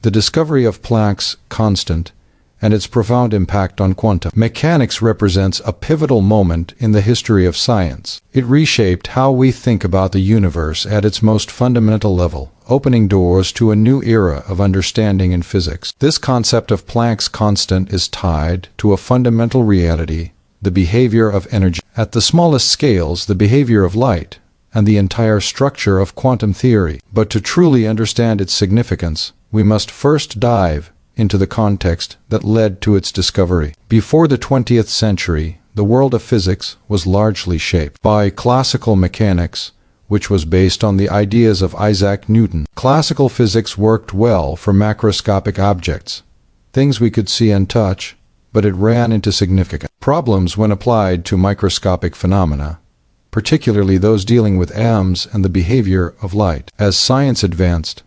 the discovery of Planck's constant and its profound impact on quantum mechanics represents a pivotal moment in the history of science. It reshaped how we think about the universe at its most fundamental level, opening doors to a new era of understanding in physics. This concept of Planck's constant is tied to a fundamental reality, the behavior of energy. At the smallest scales, the behavior of light, and the entire structure of quantum theory. But to truly understand its significance, we must first dive into the context that led to its discovery. Before the 20th century, the world of physics was largely shaped by classical mechanics, which was based on the ideas of Isaac Newton. Classical physics worked well for macroscopic objects, things we could see and touch, but it ran into significant problems when applied to microscopic phenomena, particularly those dealing with atoms and the behavior of light. As science advanced,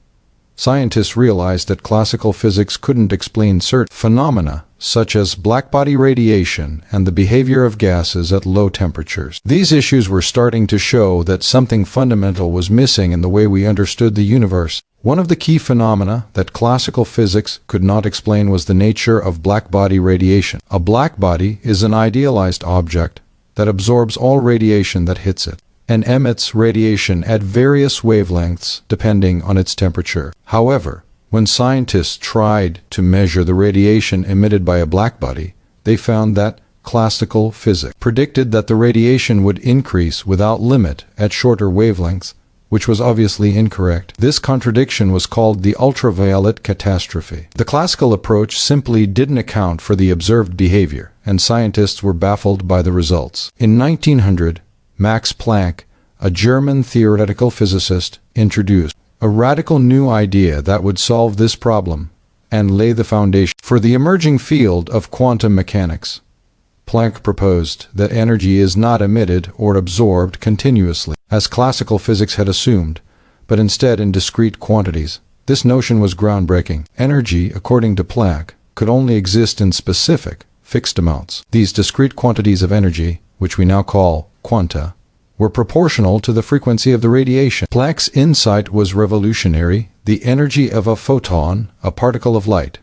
scientists realized that classical physics couldn't explain certain phenomena, such as blackbody radiation and the behavior of gases at low temperatures. These issues were starting to show that something fundamental was missing in the way we understood the universe. One of the key phenomena that classical physics could not explain was the nature of blackbody radiation. A blackbody is an idealized object that absorbs all radiation that hits it and emits radiation at various wavelengths depending on its temperature. However, when scientists tried to measure the radiation emitted by a blackbody, they found that classical physics predicted that the radiation would increase without limit at shorter wavelengths, which was obviously incorrect. This contradiction was called the ultraviolet catastrophe. The classical approach simply didn't account for the observed behavior, and scientists were baffled by the results. In 1900, Max Planck, a German theoretical physicist, introduced a radical new idea that would solve this problem and lay the foundation for the emerging field of quantum mechanics. Planck proposed that energy is not emitted or absorbed continuously, as classical physics had assumed, but instead in discrete quantities. This notion was groundbreaking. Energy, according to Planck, could only exist in specific, fixed amounts. These discrete quantities of energy, which we now call quanta, were proportional to the frequency of the radiation. Planck's insight was revolutionary. The energy of a photon, a particle of light,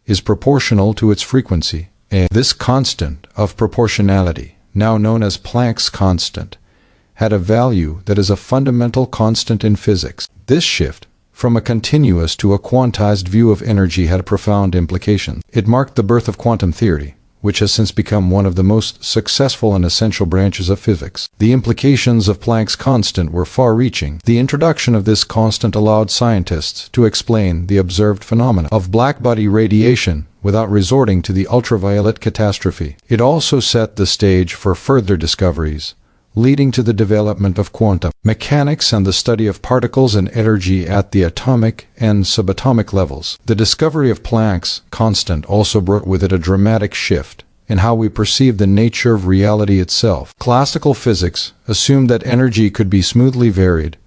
is proportional to its frequency. And this constant of proportionality, now known as Planck's constant, had a value that is a fundamental constant in physics. This shift from a continuous to a quantized view of energy had profound implications. It marked the birth of quantum theory, which has since become one of the most successful and essential branches of physics. The implications of Planck's constant were far-reaching. The introduction of this constant allowed scientists to explain the observed phenomena of blackbody radiation without resorting to the ultraviolet catastrophe. It also set the stage for further discoveries, leading to the development of quantum mechanics and the study of particles and energy at the atomic and subatomic levels. The discovery of Planck's constant also brought with it a dramatic shift in how we perceive the nature of reality itself. Classical physics assumed that energy could be smoothly varied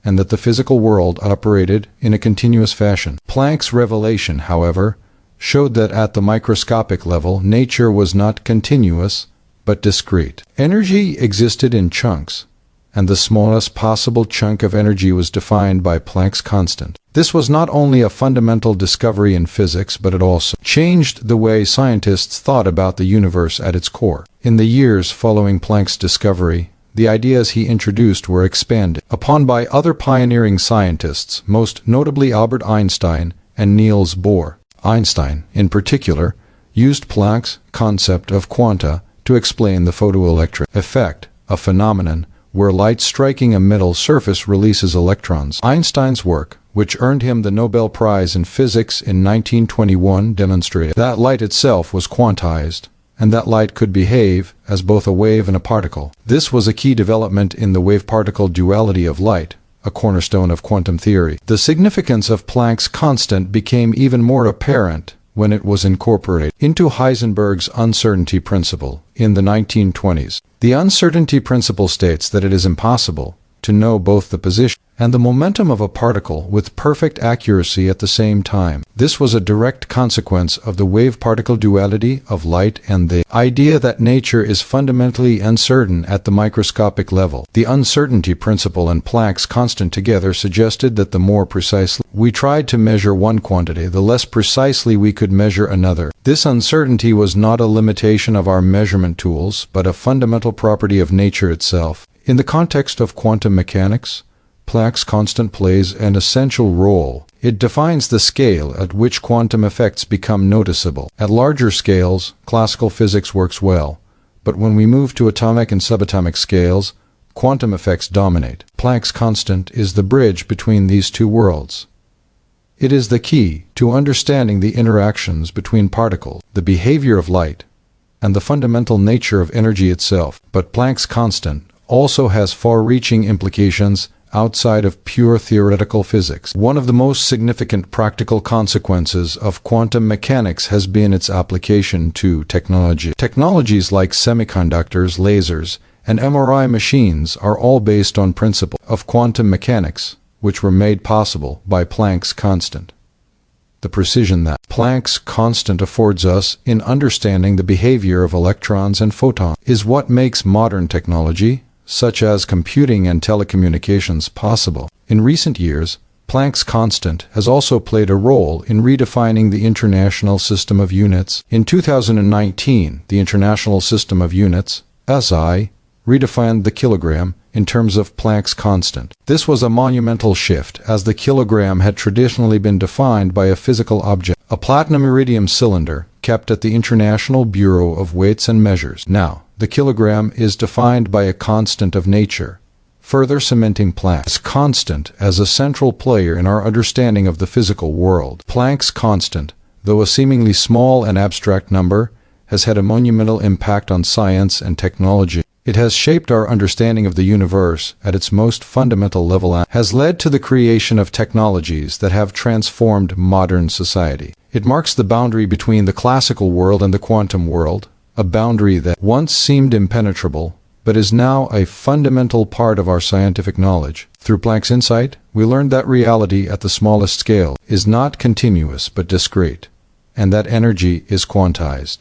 and that the physical world operated in a continuous fashion. Planck's revelation, however, showed that at the microscopic level, nature was not continuous, but discrete. Energy existed in chunks, and the smallest possible chunk of energy was defined by Planck's constant. This was not only a fundamental discovery in physics, but it also changed the way scientists thought about the universe at its core. In the years following Planck's discovery, the ideas he introduced were expanded upon by other pioneering scientists, most notably Albert Einstein and Niels Bohr. Einstein, in particular, used Planck's concept of quanta to explain the photoelectric effect, a phenomenon where light striking a metal surface releases electrons. Einstein's work, which earned him the Nobel Prize in Physics in 1921, demonstrated that light itself was quantized, and that light could behave as both a wave and a particle. This was a key development in the wave-particle duality of light, a cornerstone of quantum theory. The significance of Planck's constant became even more apparent when it was incorporated into Heisenberg's uncertainty principle in the 1920s. The uncertainty principle states that it is impossible to know both the position and the momentum of a particle with perfect accuracy at the same time. This was a direct consequence of the wave-particle duality of light and the idea that nature is fundamentally uncertain at the microscopic level. The uncertainty principle and Planck's constant together suggested that the more precisely we tried to measure one quantity, the less precisely we could measure another. This uncertainty was not a limitation of our measurement tools, but a fundamental property of nature itself. In the context of quantum mechanics, Planck's constant plays an essential role. It defines the scale at which quantum effects become noticeable. At larger scales, classical physics works well, but when we move to atomic and subatomic scales, quantum effects dominate. Planck's constant is the bridge between these two worlds. It is the key to understanding the interactions between particles, the behavior of light, and the fundamental nature of energy itself. But Planck's constant also has far-reaching implications outside of pure theoretical physics. One of the most significant practical consequences of quantum mechanics has been its application to technology. Technologies like semiconductors, lasers, and MRI machines are all based on principles of quantum mechanics, which were made possible by Planck's constant. The precision that Planck's constant affords us in understanding the behavior of electrons and photons is what makes modern technology, such as computing and telecommunications, possible. In recent years, Planck's constant has also played a role in redefining the International System of Units. In 2019, the International System of Units, SI, redefined the kilogram in terms of Planck's constant. This was a monumental shift, as the kilogram had traditionally been defined by a physical object, a platinum-iridium cylinder kept at the International Bureau of Weights and Measures. Now, the kilogram is defined by a constant of nature, further cementing Planck's constant as a central player in our understanding of the physical world. Planck's constant, though a seemingly small and abstract number, has had a monumental impact on science and technology. It has shaped our understanding of the universe at its most fundamental level and has led to the creation of technologies that have transformed modern society. It marks the boundary between the classical world and the quantum world, a boundary that once seemed impenetrable, but is now a fundamental part of our scientific knowledge. Through Planck's insight, we learned that reality at the smallest scale is not continuous but discrete, and that energy is quantized.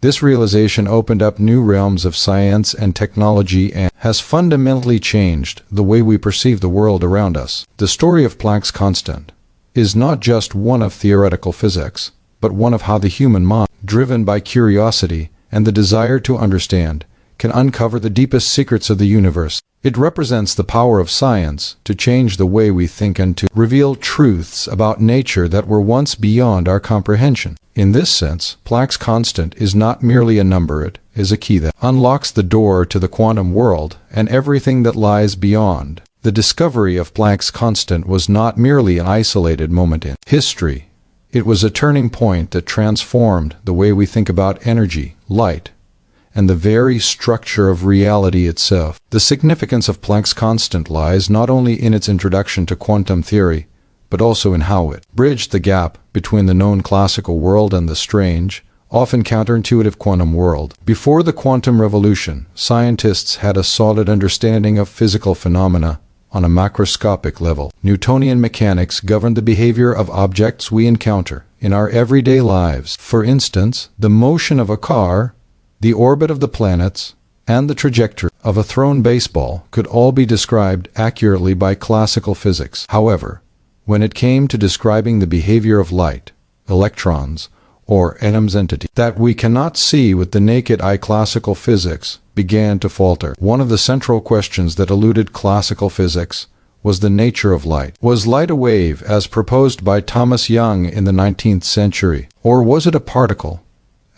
This realization opened up new realms of science and technology and has fundamentally changed the way we perceive the world around us. The story of Planck's constant is not just one of theoretical physics, but one of how the human mind, driven by curiosity and the desire to understand, can uncover the deepest secrets of the universe. It represents the power of science to change the way we think and to reveal truths about nature that were once beyond our comprehension. In this sense, Planck's constant is not merely a number, it is a key that unlocks the door to the quantum world and everything that lies beyond. The discovery of Planck's constant was not merely an isolated moment in history. It was a turning point that transformed the way we think about energy, light, and the very structure of reality itself. The significance of Planck's constant lies not only in its introduction to quantum theory, but also in how it bridged the gap between the known classical world and the strange, often counterintuitive quantum world. Before the quantum revolution, scientists had a solid understanding of physical phenomena on a macroscopic level. Newtonian mechanics governed the behavior of objects we encounter in our everyday lives. For instance, the motion of a car, the orbit of the planets, and the trajectory of a thrown baseball could all be described accurately by classical physics. However, when it came to describing the behavior of light, electrons, or atoms entity that we cannot see with the naked eye, classical physics began to falter. One of the central questions that eluded classical physics was the nature of light. Was light a wave as proposed by Thomas Young in the 19th century, or was it a particle,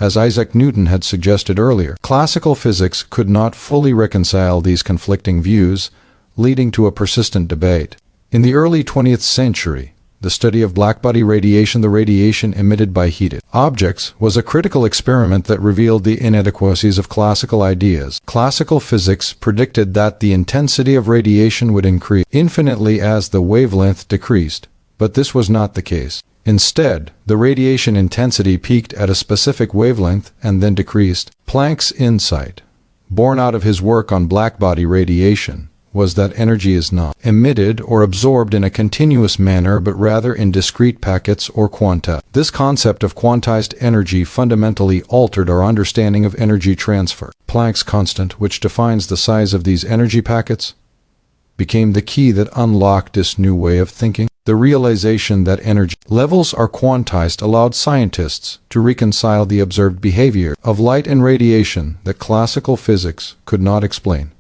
as Isaac Newton had suggested earlier? Classical physics could not fully reconcile these conflicting views, leading to a persistent debate. In the early 20th century, the study of blackbody radiation, the radiation emitted by heated objects, was a critical experiment that revealed the inadequacies of classical ideas. Classical physics predicted that the intensity of radiation would increase infinitely as the wavelength decreased, but this was not the case. Instead, the radiation intensity peaked at a specific wavelength and then decreased. Planck's insight, born out of his work on blackbody radiation, was that energy is not emitted or absorbed in a continuous manner but rather in discrete packets or quanta. This concept of quantized energy fundamentally altered our understanding of energy transfer. Planck's constant, which defines the size of these energy packets, became the key that unlocked this new way of thinking. The realization that energy levels are quantized allowed scientists to reconcile the observed behavior of light and radiation that classical physics could not explain.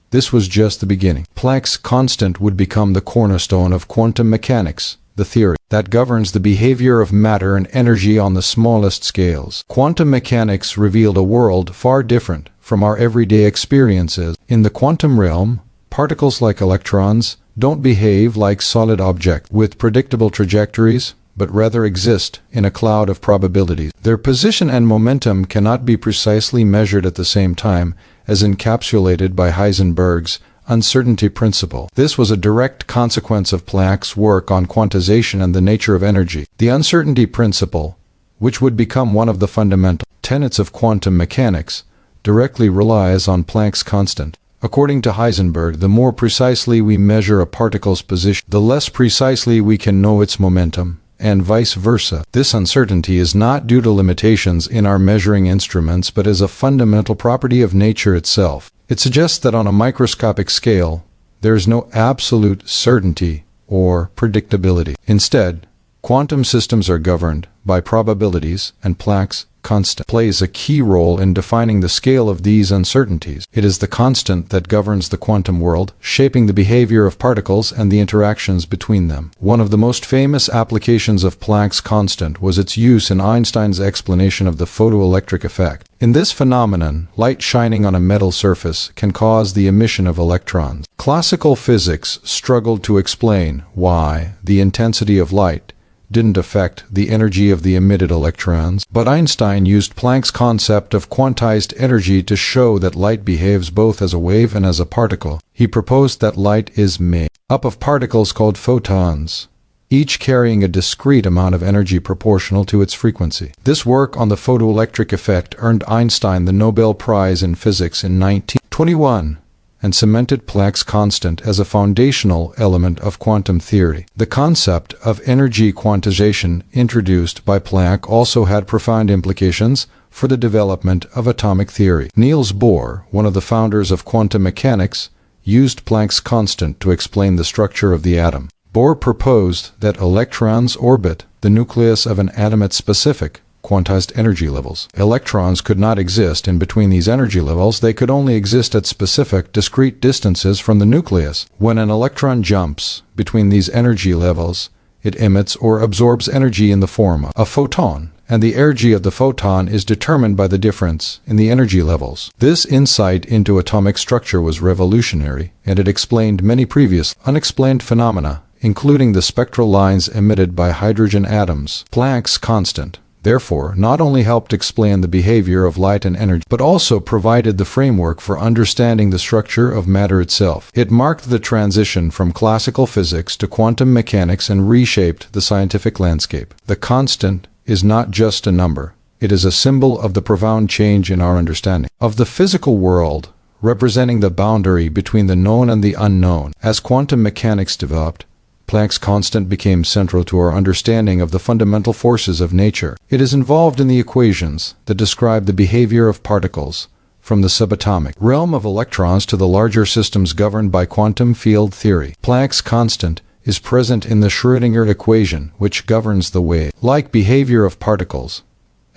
This was just the beginning. Planck's constant would become the cornerstone of quantum mechanics, the theory that governs the behavior of matter and energy on the smallest scales. Quantum mechanics revealed a world far different from our everyday experiences. In the quantum realm, particles like electrons don't behave like solid objects with predictable trajectories, but rather exist in a cloud of probabilities. Their position and momentum cannot be precisely measured at the same time, as encapsulated by Heisenberg's uncertainty principle. This was a direct consequence of Planck's work on quantization and the nature of energy. The uncertainty principle, which would become one of the fundamental tenets of quantum mechanics, directly relies on Planck's constant. According to Heisenberg, the more precisely we measure a particle's position, the less precisely we can know its momentum, and vice versa. This uncertainty is not due to limitations in our measuring instruments, but is a fundamental property of nature itself. It suggests that on a microscopic scale, there is no absolute certainty or predictability. Instead, quantum systems are governed by probabilities, and Planck's constant plays a key role in defining the scale of these uncertainties. It is the constant that governs the quantum world, shaping the behavior of particles and the interactions between them. One of the most famous applications of Planck's constant was its use in Einstein's explanation of the photoelectric effect. In this phenomenon, light shining on a metal surface can cause the emission of electrons. Classical physics struggled to explain why the intensity of light didn't affect the energy of the emitted electrons, but Einstein used Planck's concept of quantized energy to show that light behaves both as a wave and as a particle. He proposed that light is made up of particles called photons, each carrying a discrete amount of energy proportional to its frequency. This work on the photoelectric effect earned Einstein the Nobel Prize in Physics in 1921. And cemented Planck's constant as a foundational element of quantum theory. The concept of energy quantization introduced by Planck also had profound implications for the development of atomic theory. Niels Bohr, one of the founders of quantum mechanics, used Planck's constant to explain the structure of the atom. Bohr proposed that electrons orbit the nucleus of an atom at specific, quantized energy levels. Electrons could not exist in between these energy levels, they could only exist at specific, discrete distances from the nucleus. When an electron jumps between these energy levels, it emits or absorbs energy in the form of a photon, and the energy of the photon is determined by the difference in the energy levels. This insight into atomic structure was revolutionary, and it explained many previous unexplained phenomena, including the spectral lines emitted by hydrogen atoms. Planck's constant, therefore, not only helped explain the behavior of light and energy, but also provided the framework for understanding the structure of matter itself. It marked the transition from classical physics to quantum mechanics and reshaped the scientific landscape. The constant is not just a number. It is a symbol of the profound change in our understanding of the physical world, representing the boundary between the known and the unknown. As quantum mechanics developed, Planck's constant became central to our understanding of the fundamental forces of nature. It is involved in the equations that describe the behavior of particles, from the subatomic realm of electrons to the larger systems governed by quantum field theory. Planck's constant is present in the Schrödinger equation, which governs the wave-like behavior of particles,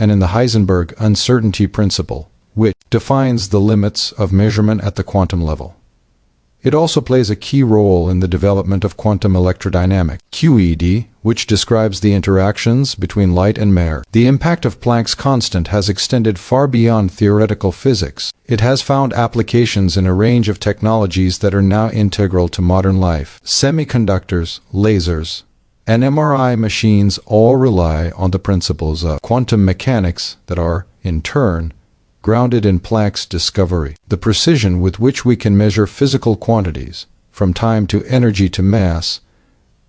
and in the Heisenberg uncertainty principle, which defines the limits of measurement at the quantum level. It also plays a key role in the development of quantum electrodynamics, QED, which describes the interactions between light and matter. The impact of Planck's constant has extended far beyond theoretical physics. It has found applications in a range of technologies that are now integral to modern life. Semiconductors, lasers, and MRI machines all rely on the principles of quantum mechanics that are, in turn, grounded in Planck's discovery. The precision with which we can measure physical quantities, from time to energy to mass,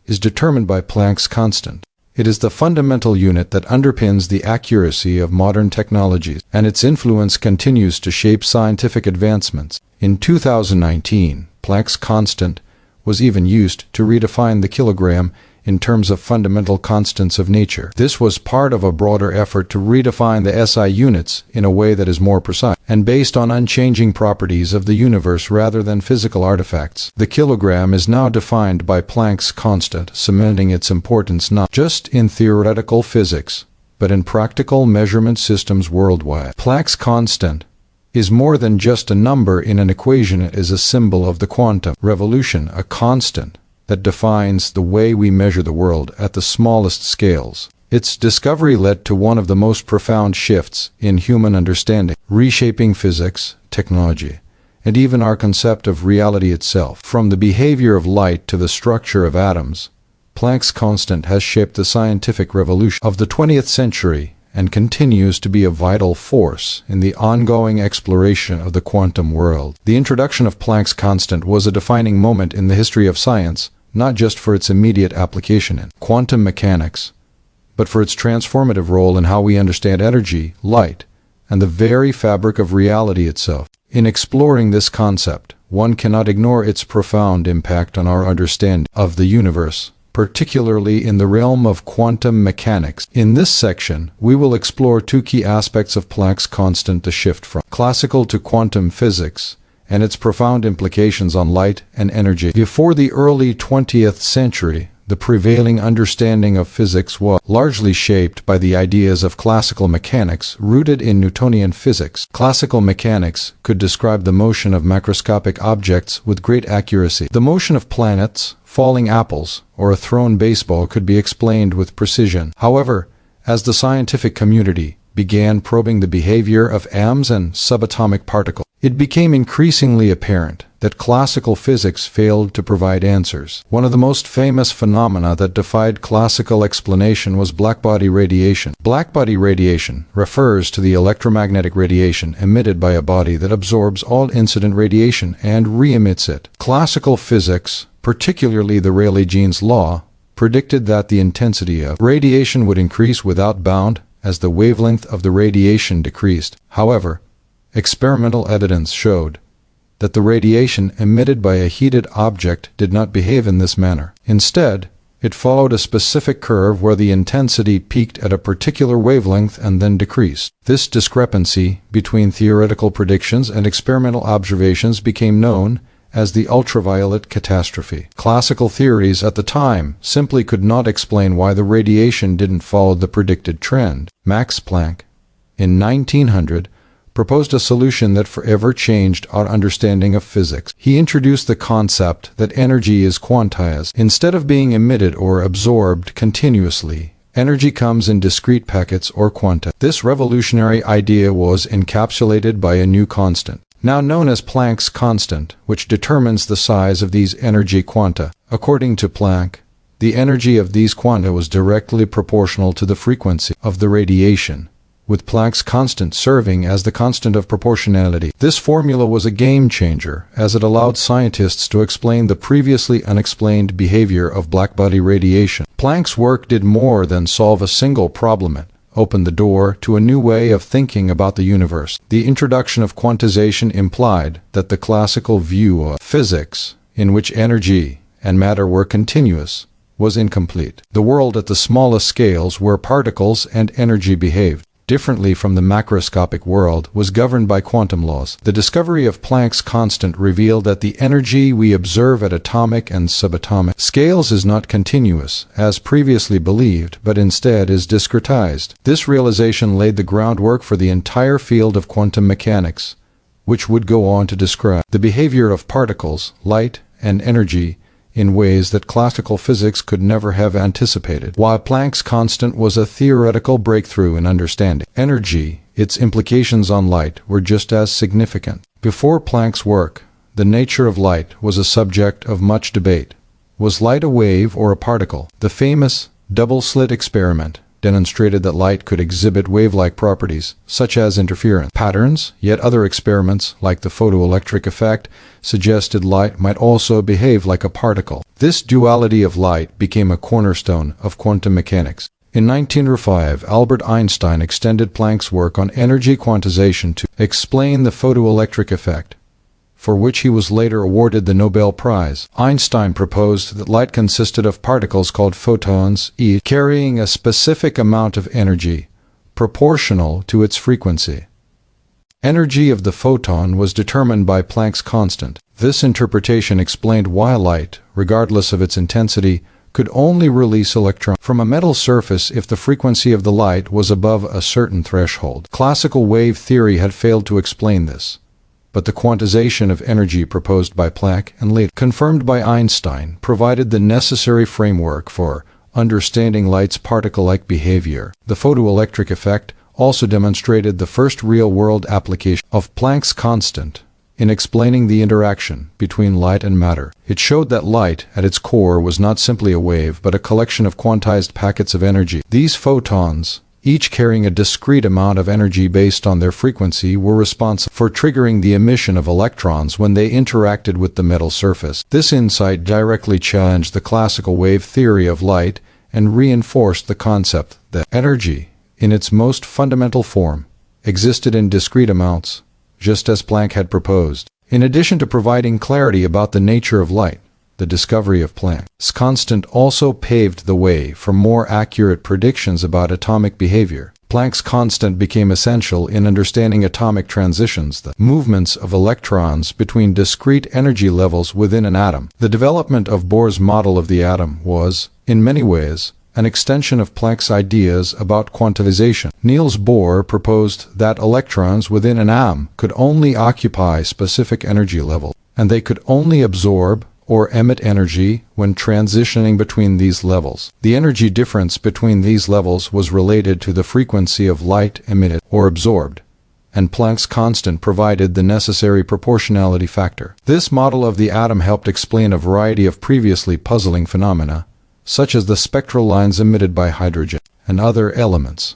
is determined by Planck's constant. It is the fundamental unit that underpins the accuracy of modern technologies, and its influence continues to shape scientific advancements. In 2019, Planck's constant was even used to redefine the kilogram in terms of fundamental constants of nature. This was part of a broader effort to redefine the SI units in a way that is more precise and based on unchanging properties of the universe rather than physical artifacts. The kilogram is now defined by Planck's constant, cementing its importance not just in theoretical physics, but in practical measurement systems worldwide. Planck's constant is more than just a number in an equation. It is a symbol of the quantum revolution, a constant that defines the way we measure the world at the smallest scales. Its discovery led to one of the most profound shifts in human understanding, reshaping physics, technology, and even our concept of reality itself. From the behavior of light to the structure of atoms, Planck's constant has shaped the scientific revolution of the 20th century and continues to be a vital force in the ongoing exploration of the quantum world. The introduction of Planck's constant was a defining moment in the history of science, not just for its immediate application in quantum mechanics, but for its transformative role in how we understand energy, light, and the very fabric of reality itself. In exploring this concept, one cannot ignore its profound impact on our understanding of the universe, particularly in the realm of quantum mechanics. In this section, we will explore two key aspects of Planck's constant: the shift from classical to quantum physics, and its profound implications on light and energy. Before the early 20th century, the prevailing understanding of physics was largely shaped by the ideas of classical mechanics rooted in Newtonian physics. Classical mechanics could describe the motion of macroscopic objects with great accuracy. The motion of planets, falling apples, or a thrown baseball could be explained with precision. However, as the scientific community began probing the behavior of atoms and subatomic particles, it became increasingly apparent that classical physics failed to provide answers. One of the most famous phenomena that defied classical explanation was blackbody radiation. Blackbody radiation refers to the electromagnetic radiation emitted by a body that absorbs all incident radiation and re-emits it. Classical physics, particularly the Rayleigh-Jeans law, predicted that the intensity of radiation would increase without bound as the wavelength of the radiation decreased. However, experimental evidence showed that the radiation emitted by a heated object did not behave in this manner. Instead, it followed a specific curve where the intensity peaked at a particular wavelength and then decreased. This discrepancy between theoretical predictions and experimental observations became known as the ultraviolet catastrophe. Classical theories at the time simply could not explain why the radiation didn't follow the predicted trend. Max Planck, in 1900, proposed a solution that forever changed our understanding of physics. He introduced the concept that energy is quantized. Instead of being emitted or absorbed continuously, energy comes in discrete packets or quanta. This revolutionary idea was encapsulated by a new constant, now known as Planck's constant, which determines the size of these energy quanta. According to Planck, the energy of these quanta was directly proportional to the frequency of the radiation, with Planck's constant serving as the constant of proportionality. This formula was a game changer, as it allowed scientists to explain the previously unexplained behavior of blackbody radiation. Planck's work did more than solve a single problem. It opened the door to a new way of thinking about the universe. The introduction of quantization implied that the classical view of physics, in which energy and matter were continuous, was incomplete. The world at the smallest scales, where particles and energy behaved differently from the macroscopic world, was governed by quantum laws. The discovery of Planck's constant revealed that the energy we observe at atomic and subatomic scales is not continuous, as previously believed, but instead is discretized. This realization laid the groundwork for the entire field of quantum mechanics, which would go on to describe the behavior of particles, light, and energy in ways that classical physics could never have anticipated. While Planck's constant was a theoretical breakthrough in understanding energy, its implications on light were just as significant. Before Planck's work, the nature of light was a subject of much debate. Was light a wave or a particle? The famous double-slit experiment demonstrated that light could exhibit wave-like properties, such as interference patterns, yet other experiments, like the photoelectric effect, suggested light might also behave like a particle. This duality of light became a cornerstone of quantum mechanics. In 1905, Albert Einstein extended Planck's work on energy quantization to explain the photoelectric effect. for which he was later awarded the Nobel Prize. Einstein proposed that light consisted of particles called photons, each carrying a specific amount of energy, proportional to its frequency. Energy of the photon was determined by Planck's constant. This interpretation explained why light, regardless of its intensity, could only release electrons from a metal surface if the frequency of the light was above a certain threshold. Classical wave theory had failed to explain this, but the quantization of energy proposed by Planck and later confirmed by Einstein provided the necessary framework for understanding light's particle-like behavior. The photoelectric effect also demonstrated the first real-world application of Planck's constant in explaining the interaction between light and matter. It showed that light, at its core, was not simply a wave, but a collection of quantized packets of energy. These photons, each carrying a discrete amount of energy based on their frequency, were responsible for triggering the emission of electrons when they interacted with the metal surface. This insight directly challenged the classical wave theory of light and reinforced the concept that energy, in its most fundamental form, existed in discrete amounts, just as Planck had proposed. In addition to providing clarity about the nature of light, the discovery of Planck's constant also paved the way for more accurate predictions about atomic behavior. Planck's constant became essential in understanding atomic transitions, the movements of electrons between discrete energy levels within an atom. The development of Bohr's model of the atom was, in many ways, an extension of Planck's ideas about quantization. Niels Bohr proposed that electrons within an atom could only occupy specific energy levels, and they could only absorb or emit energy when transitioning between these levels. The energy difference between these levels was related to the frequency of light emitted or absorbed, and Planck's constant provided the necessary proportionality factor. This model of the atom helped explain a variety of previously puzzling phenomena, such as the spectral lines emitted by hydrogen and other elements.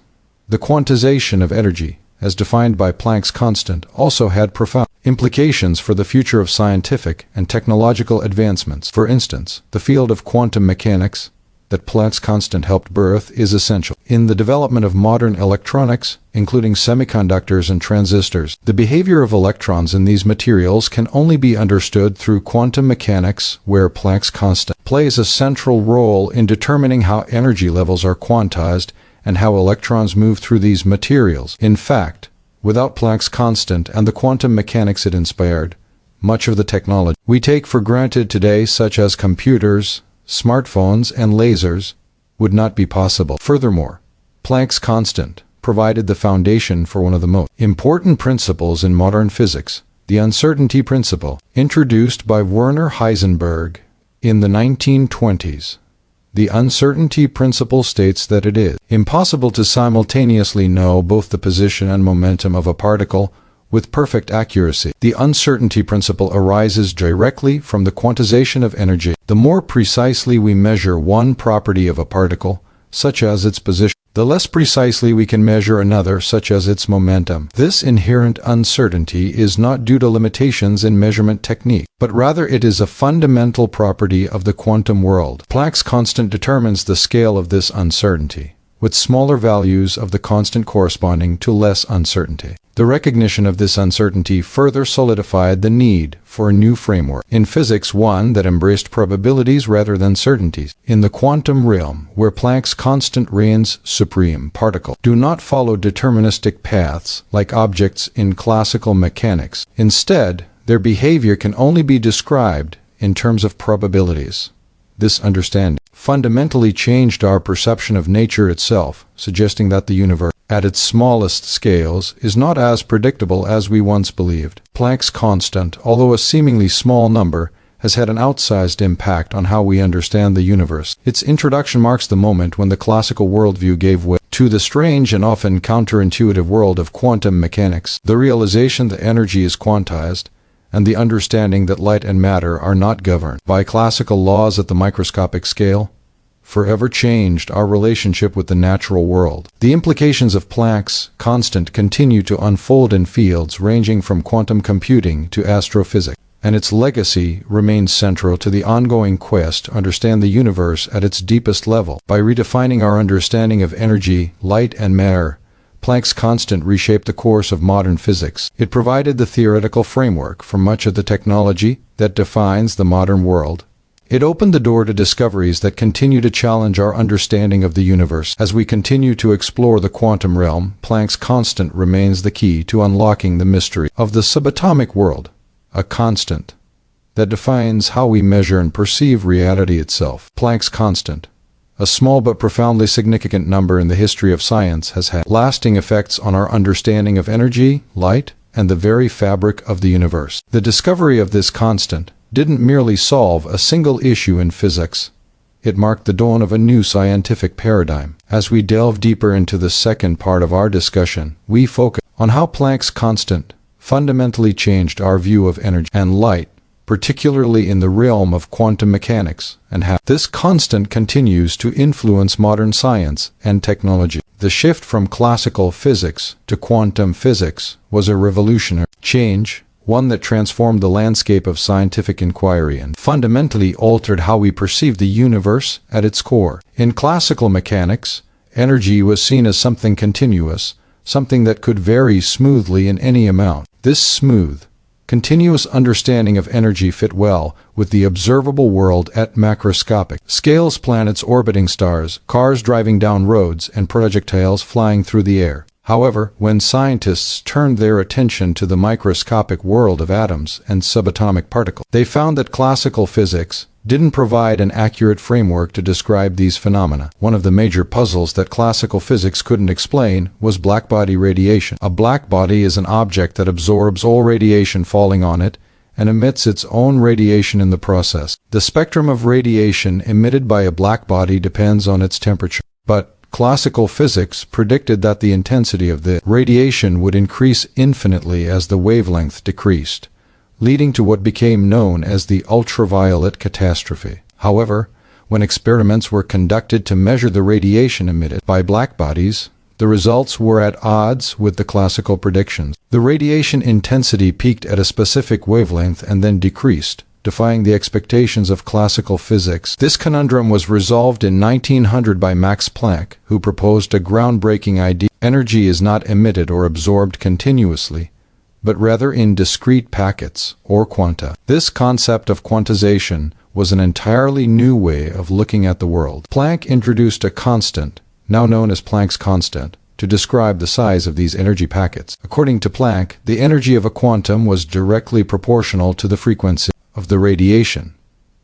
The quantization of energy, as defined by Planck's constant, also had profound implications for the future of scientific and technological advancements. For instance, the field of quantum mechanics that Planck's constant helped birth is essential in the development of modern electronics, including semiconductors and transistors. The behavior of electrons in these materials can only be understood through quantum mechanics, where Planck's constant plays a central role in determining how energy levels are quantized and how electrons move through these materials. In fact, without Planck's constant and the quantum mechanics it inspired, much of the technology we take for granted today, such as computers, smartphones, and lasers, would not be possible. Furthermore, Planck's constant provided the foundation for one of the most important principles in modern physics, the uncertainty principle, introduced by Werner Heisenberg in the 1920s. The uncertainty principle states that it is impossible to simultaneously know both the position and momentum of a particle with perfect accuracy. The uncertainty principle arises directly from the quantization of energy. The more precisely we measure one property of a particle, such as its position, the less precisely we can measure another, such as its momentum. This inherent uncertainty is not due to limitations in measurement technique, but rather it is a fundamental property of the quantum world. Planck's constant determines the scale of this uncertainty, with smaller values of the constant corresponding to less uncertainty. The recognition of this uncertainty further solidified the need for a new framework in physics, one that embraced probabilities rather than certainties. In the quantum realm, where Planck's constant reigns supreme, particles do not follow deterministic paths like objects in classical mechanics. Instead, their behavior can only be described in terms of probabilities. This understanding fundamentally changed our perception of nature itself, suggesting that the universe, at its smallest scales, is not as predictable as we once believed. Planck's constant, although a seemingly small number, has had an outsized impact on how we understand the universe. Its introduction marks the moment when the classical worldview gave way to the strange and often counterintuitive world of quantum mechanics. The realization that energy is quantized, and the understanding that light and matter are not governed by classical laws at the microscopic scale, forever changed our relationship with the natural world. The implications of Planck's constant continue to unfold in fields ranging from quantum computing to astrophysics, and its legacy remains central to the ongoing quest to understand the universe at its deepest level. By redefining our understanding of energy, light, and matter, Planck's constant reshaped the course of modern physics. It provided the theoretical framework for much of the technology that defines the modern world. It opened the door to discoveries that continue to challenge our understanding of the universe. As we continue to explore the quantum realm, Planck's constant remains the key to unlocking the mystery of the subatomic world, a constant that defines how we measure and perceive reality itself. Planck's constant, a small but profoundly significant number in the history of science, has had lasting effects on our understanding of energy, light, and the very fabric of the universe. The discovery of this constant didn't merely solve a single issue in physics. It marked the dawn of a new scientific paradigm. As we delve deeper into the second part of our discussion, we focus on how Planck's constant fundamentally changed our view of energy and light, particularly in the realm of quantum mechanics, and how this constant continues to influence modern science and technology. The shift from classical physics to quantum physics was a revolutionary change, one that transformed the landscape of scientific inquiry and fundamentally altered how we perceive the universe at its core. In classical mechanics, energy was seen as something continuous, something that could vary smoothly in any amount. This smooth, continuous understanding of energy fit well with the observable world at macroscopic scales: planets orbiting stars, cars driving down roads, and projectiles flying through the air. However, when scientists turned their attention to the microscopic world of atoms and subatomic particles, they found that classical physics didn't provide an accurate framework to describe these phenomena. One of the major puzzles that classical physics couldn't explain was blackbody radiation. A blackbody is an object that absorbs all radiation falling on it and emits its own radiation in the process. The spectrum of radiation emitted by a blackbody depends on its temperature. But classical physics predicted that the intensity of the radiation would increase infinitely as the wavelength decreased, leading to what became known as the ultraviolet catastrophe. However, when experiments were conducted to measure the radiation emitted by blackbodies, the results were at odds with the classical predictions. The radiation intensity peaked at a specific wavelength and then decreased, defying the expectations of classical physics. This conundrum was resolved in 1900 by Max Planck, who proposed a groundbreaking idea. Energy is not emitted or absorbed continuously, but rather in discrete packets, or quanta. This concept of quantization was an entirely new way of looking at the world. Planck introduced a constant, now known as Planck's constant, to describe the size of these energy packets. According to Planck, the energy of a quantum was directly proportional to the frequency of the radiation,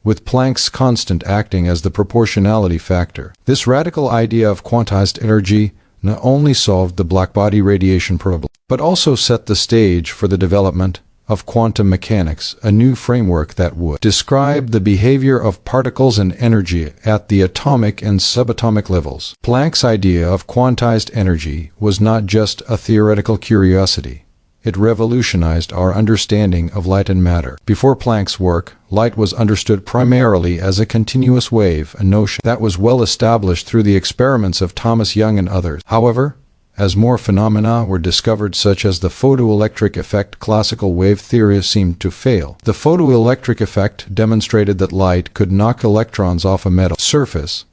with Planck's constant acting as the proportionality factor. This radical idea of quantized energy not only solved the blackbody radiation problem, but also set the stage for the development of quantum mechanics, a new framework that would describe the behavior of particles and energy at the atomic and subatomic levels. Planck's idea of quantized energy was not just a theoretical curiosity. It revolutionized our understanding of light and matter. Before Planck's work, light was understood primarily as a continuous wave, a notion that was well established through the experiments of Thomas Young and others. However, as more phenomena were discovered, such as the photoelectric effect, classical wave theory seemed to fail. The photoelectric effect demonstrated that light could knock electrons off a metal surface,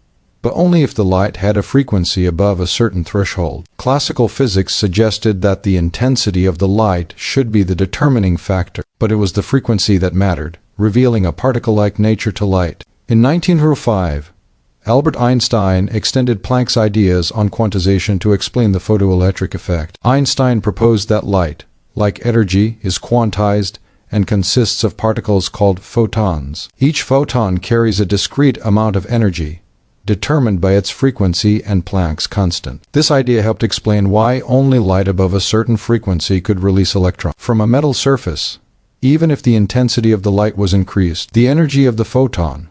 but only if the light had a frequency above a certain threshold. Classical physics suggested that the intensity of the light should be the determining factor, but it was the frequency that mattered, revealing a particle-like nature to light. In 1905, Albert Einstein extended Planck's ideas on quantization to explain the photoelectric effect. Einstein proposed that light, like energy, is quantized and consists of particles called photons. Each photon carries a discrete amount of energy, determined by its frequency and Planck's constant. This idea helped explain why only light above a certain frequency could release electrons from a metal surface. Even if the intensity of the light was increased, the energy of the photon,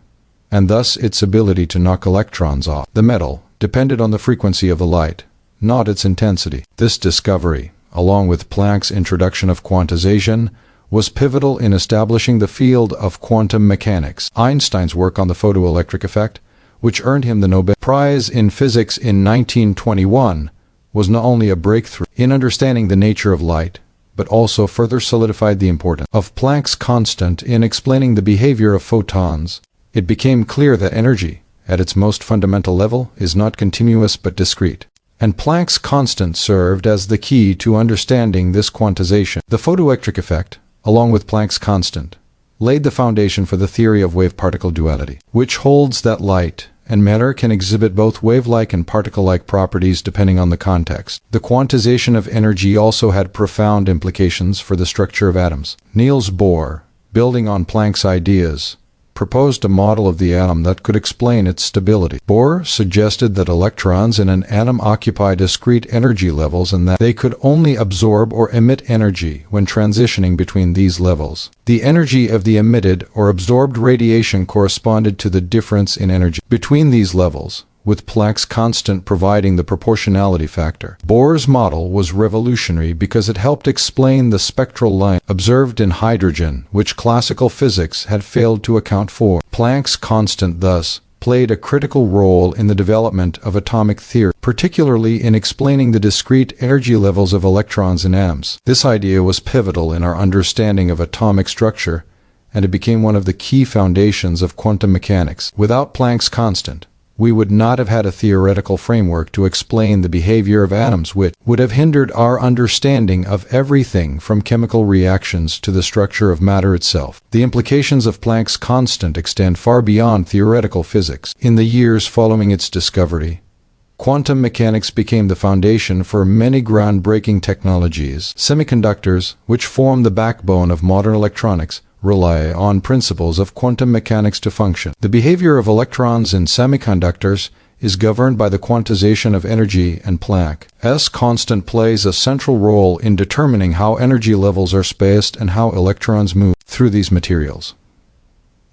and thus its ability to knock electrons off the metal, depended on the frequency of the light, not its intensity. This discovery, along with Planck's introduction of quantization, was pivotal in establishing the field of quantum mechanics. Einstein's work on the photoelectric effect, which earned him the Nobel Prize in Physics in 1921, was not only a breakthrough in understanding the nature of light, but also further solidified the importance of Planck's constant in explaining the behavior of photons. It became clear that energy, at its most fundamental level, is not continuous but discrete. and Planck's constant served as the key to understanding this quantization. The photoelectric effect, along with Planck's constant, laid the foundation for the theory of wave-particle duality, which holds that light and matter can exhibit both wave-like and particle-like properties depending on the context. The quantization of energy also had profound implications for the structure of atoms. Niels Bohr, building on Planck's ideas, proposed a model of the atom that could explain its stability. Bohr suggested that electrons in an atom occupy discrete energy levels and that they could only absorb or emit energy when transitioning between these levels. The energy of the emitted or absorbed radiation corresponded to the difference in energy between these levels, with Planck's constant providing the proportionality factor. Bohr's model was revolutionary because it helped explain the spectral line observed in hydrogen, which classical physics had failed to account for. Planck's constant thus played a critical role in the development of atomic theory, particularly in explaining the discrete energy levels of electrons in atoms. This idea was pivotal in our understanding of atomic structure, and it became one of the key foundations of quantum mechanics. Without Planck's constant, we would not have had a theoretical framework to explain the behavior of atoms, which would have hindered our understanding of everything from chemical reactions to the structure of matter itself. The implications of Planck's constant extend far beyond theoretical physics. In the years following its discovery, quantum mechanics became the foundation for many groundbreaking technologies. Semiconductors, which form the backbone of modern electronics, rely on principles of quantum mechanics to function. The behavior of electrons in semiconductors is governed by the quantization of energy, and Planck's constant plays a central role in determining how energy levels are spaced and how electrons move through these materials.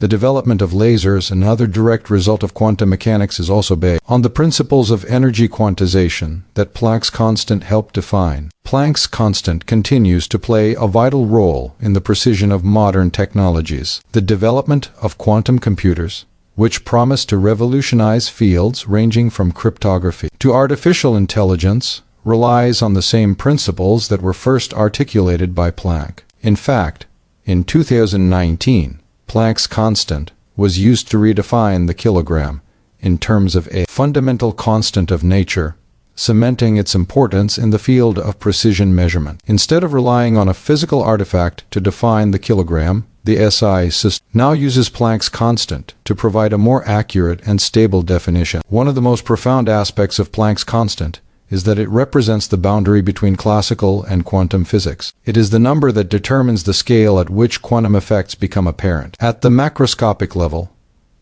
The development of lasers, another direct result of quantum mechanics, is also based on the principles of energy quantization that Planck's constant helped define. Planck's constant continues to play a vital role in the precision of modern technologies. The development of quantum computers, which promise to revolutionize fields ranging from cryptography to artificial intelligence, relies on the same principles that were first articulated by Planck. In fact, in 2019, Planck's constant was used to redefine the kilogram in terms of a fundamental constant of nature, cementing its importance in the field of precision measurement. Instead of relying on a physical artifact to define the kilogram, the SI system now uses Planck's constant to provide a more accurate and stable definition. One of the most profound aspects of Planck's constant is that it represents the boundary between classical and quantum physics. It is the number that determines the scale at which quantum effects become apparent. At the macroscopic level,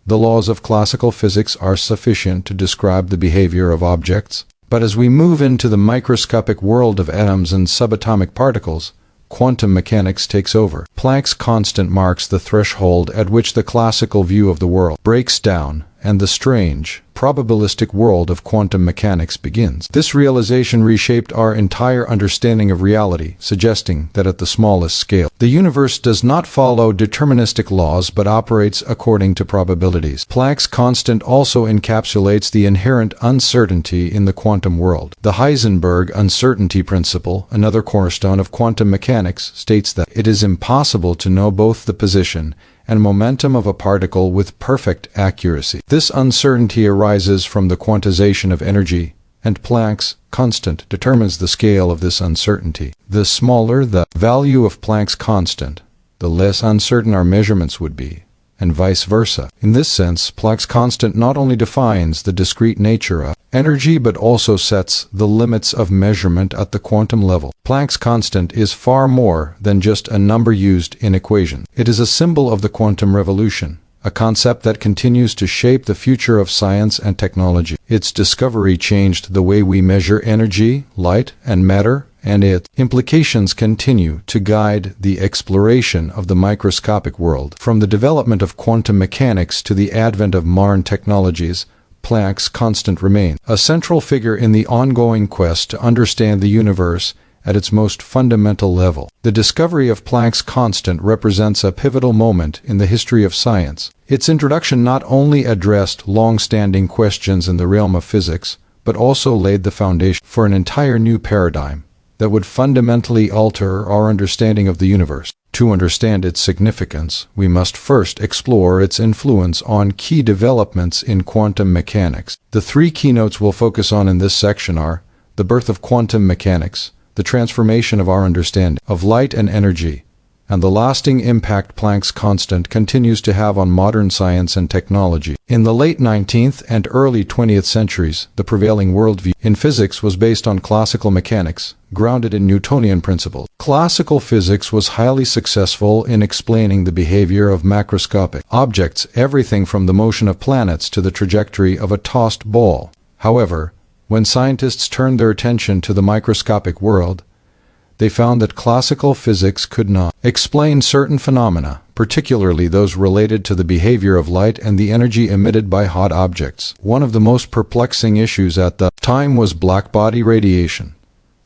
the laws of classical physics are sufficient to describe the behavior of objects, but as we move into the microscopic world of atoms and subatomic particles, quantum mechanics takes over. Planck's constant marks the threshold at which the classical view of the world breaks down and the strange, probabilistic world of quantum mechanics begins. This realization reshaped our entire understanding of reality, suggesting that at the smallest scale, the universe does not follow deterministic laws but operates according to probabilities. Planck's constant also encapsulates the inherent uncertainty in the quantum world. The Heisenberg uncertainty principle, another cornerstone of quantum mechanics, states that it is impossible to know both the position and momentum of a particle with perfect accuracy. This uncertainty arises from the quantization of energy, and Planck's constant determines the scale of this uncertainty. The smaller the value of Planck's constant, the less uncertain our measurements would be, and vice versa. In this sense, Planck's constant not only defines the discrete nature of energy but also sets the limits of measurement at the quantum level. Planck's constant is far more than just a number used in equations. It is a symbol of the quantum revolution, a concept that continues to shape the future of science and technology. Its discovery changed the way we measure energy, light, and matter, and its implications continue to guide the exploration of the microscopic world. From the development of quantum mechanics to the advent of modern technologies, Planck's constant remains a central figure in the ongoing quest to understand the universe at its most fundamental level. The discovery of Planck's constant represents a pivotal moment in the history of science. Its introduction not only addressed long-standing questions in the realm of physics, but also laid the foundation for an entire new paradigm that would fundamentally alter our understanding of the universe. To understand its significance, we must first explore its influence on key developments in quantum mechanics. The three keynotes we'll focus on in this section are the birth of quantum mechanics, the transformation of our understanding of light and energy, and the lasting impact Planck's constant continues to have on modern science and technology. In the late 19th and early 20th centuries, the prevailing worldview in physics was based on classical mechanics, grounded in Newtonian principles. Classical physics was highly successful in explaining the behavior of macroscopic objects, everything from the motion of planets to the trajectory of a tossed ball. However, when scientists turned their attention to the microscopic world, they found that classical physics could not explain certain phenomena, particularly those related to the behavior of light and the energy emitted by hot objects. One of the most perplexing issues at the time was blackbody radiation.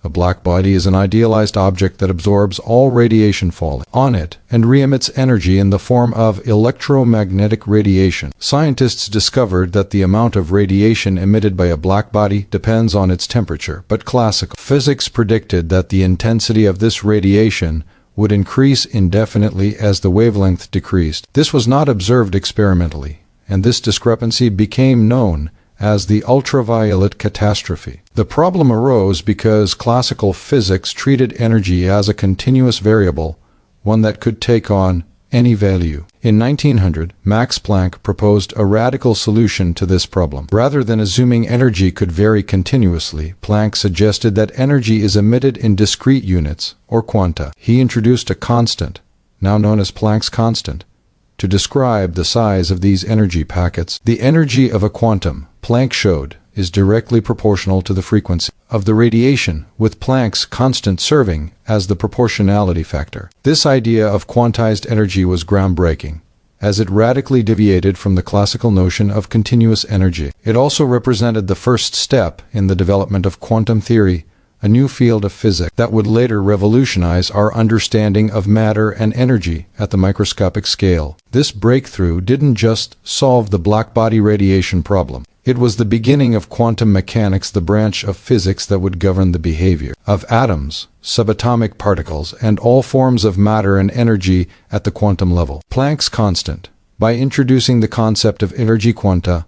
A blackbody is an idealized object that absorbs all radiation falling on it and re-emits energy in the form of electromagnetic radiation. Scientists discovered that the amount of radiation emitted by a blackbody depends on its temperature, but classical physics predicted that the intensity of this radiation would increase indefinitely as the wavelength decreased. This was not observed experimentally, and this discrepancy became known as the ultraviolet catastrophe. The problem arose because classical physics treated energy as a continuous variable, one that could take on any value. In 1900, Max Planck proposed a radical solution to this problem. Rather than assuming energy could vary continuously, Planck suggested that energy is emitted in discrete units, or quanta. He introduced a constant, now known as Planck's constant, to describe the size of these energy packets. The energy of a quantum, Planck showed, is directly proportional to the frequency of the radiation, with Planck's constant serving as the proportionality factor. This idea of quantized energy was groundbreaking, as it radically deviated from the classical notion of continuous energy. It also represented the first step in the development of quantum theory, a new field of physics that would later revolutionize our understanding of matter and energy at the microscopic scale. This breakthrough didn't just solve the blackbody radiation problem. It was the beginning of quantum mechanics, the branch of physics that would govern the behavior of atoms, subatomic particles, and all forms of matter and energy at the quantum level. Planck's constant, by introducing the concept of energy quanta,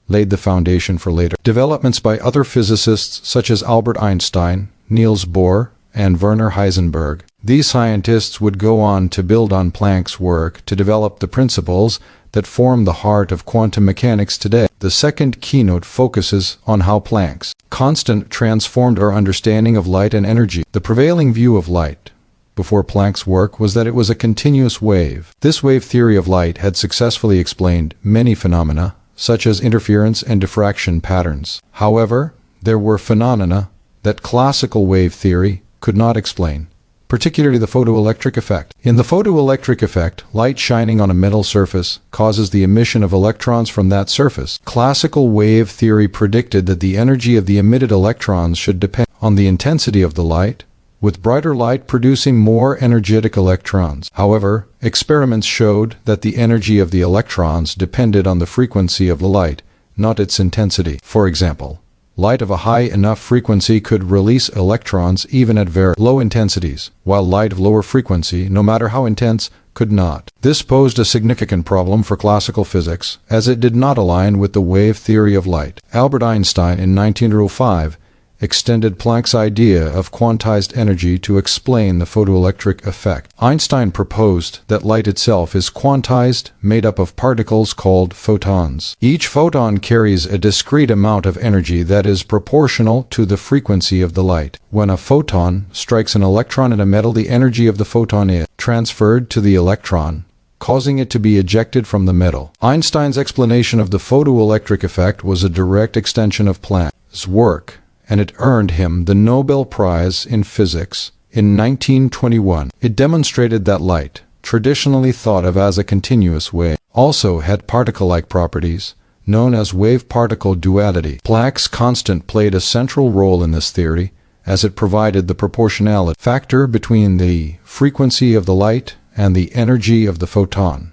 laid the foundation for later developments by other physicists such as Albert Einstein, Niels Bohr, and Werner Heisenberg. These scientists would go on to build on Planck's work to develop the principles that form the heart of quantum mechanics today. The second keynote focuses on how Planck's constant transformed our understanding of light and energy. The prevailing view of light before Planck's work was that it was a continuous wave. This wave theory of light had successfully explained many phenomena, such as interference and diffraction patterns. However, there were phenomena that classical wave theory could not explain, particularly the photoelectric effect. In the photoelectric effect, light shining on a metal surface causes the emission of electrons from that surface. Classical wave theory predicted that the energy of the emitted electrons should depend on the intensity of the light, with brighter light producing more energetic electrons. However, experiments showed that the energy of the electrons depended on the frequency of the light, not its intensity. For example, light of a high enough frequency could release electrons even at very low intensities, while light of lower frequency, no matter how intense, could not. This posed a significant problem for classical physics, as it did not align with the wave theory of light. Albert Einstein in 1905 extended Planck's idea of quantized energy to explain the photoelectric effect. Einstein proposed that light itself is quantized, made up of particles called photons. Each photon carries a discrete amount of energy that is proportional to the frequency of the light. When a photon strikes an electron in a metal, the energy of the photon is transferred to the electron, causing it to be ejected from the metal. Einstein's explanation of the photoelectric effect was a direct extension of Planck's work, and it earned him the Nobel Prize in Physics in 1921. It demonstrated that light, traditionally thought of as a continuous wave, also had particle-like properties, known as wave-particle duality. Planck's constant played a central role in this theory, as it provided the proportionality factor between the frequency of the light and the energy of the photon.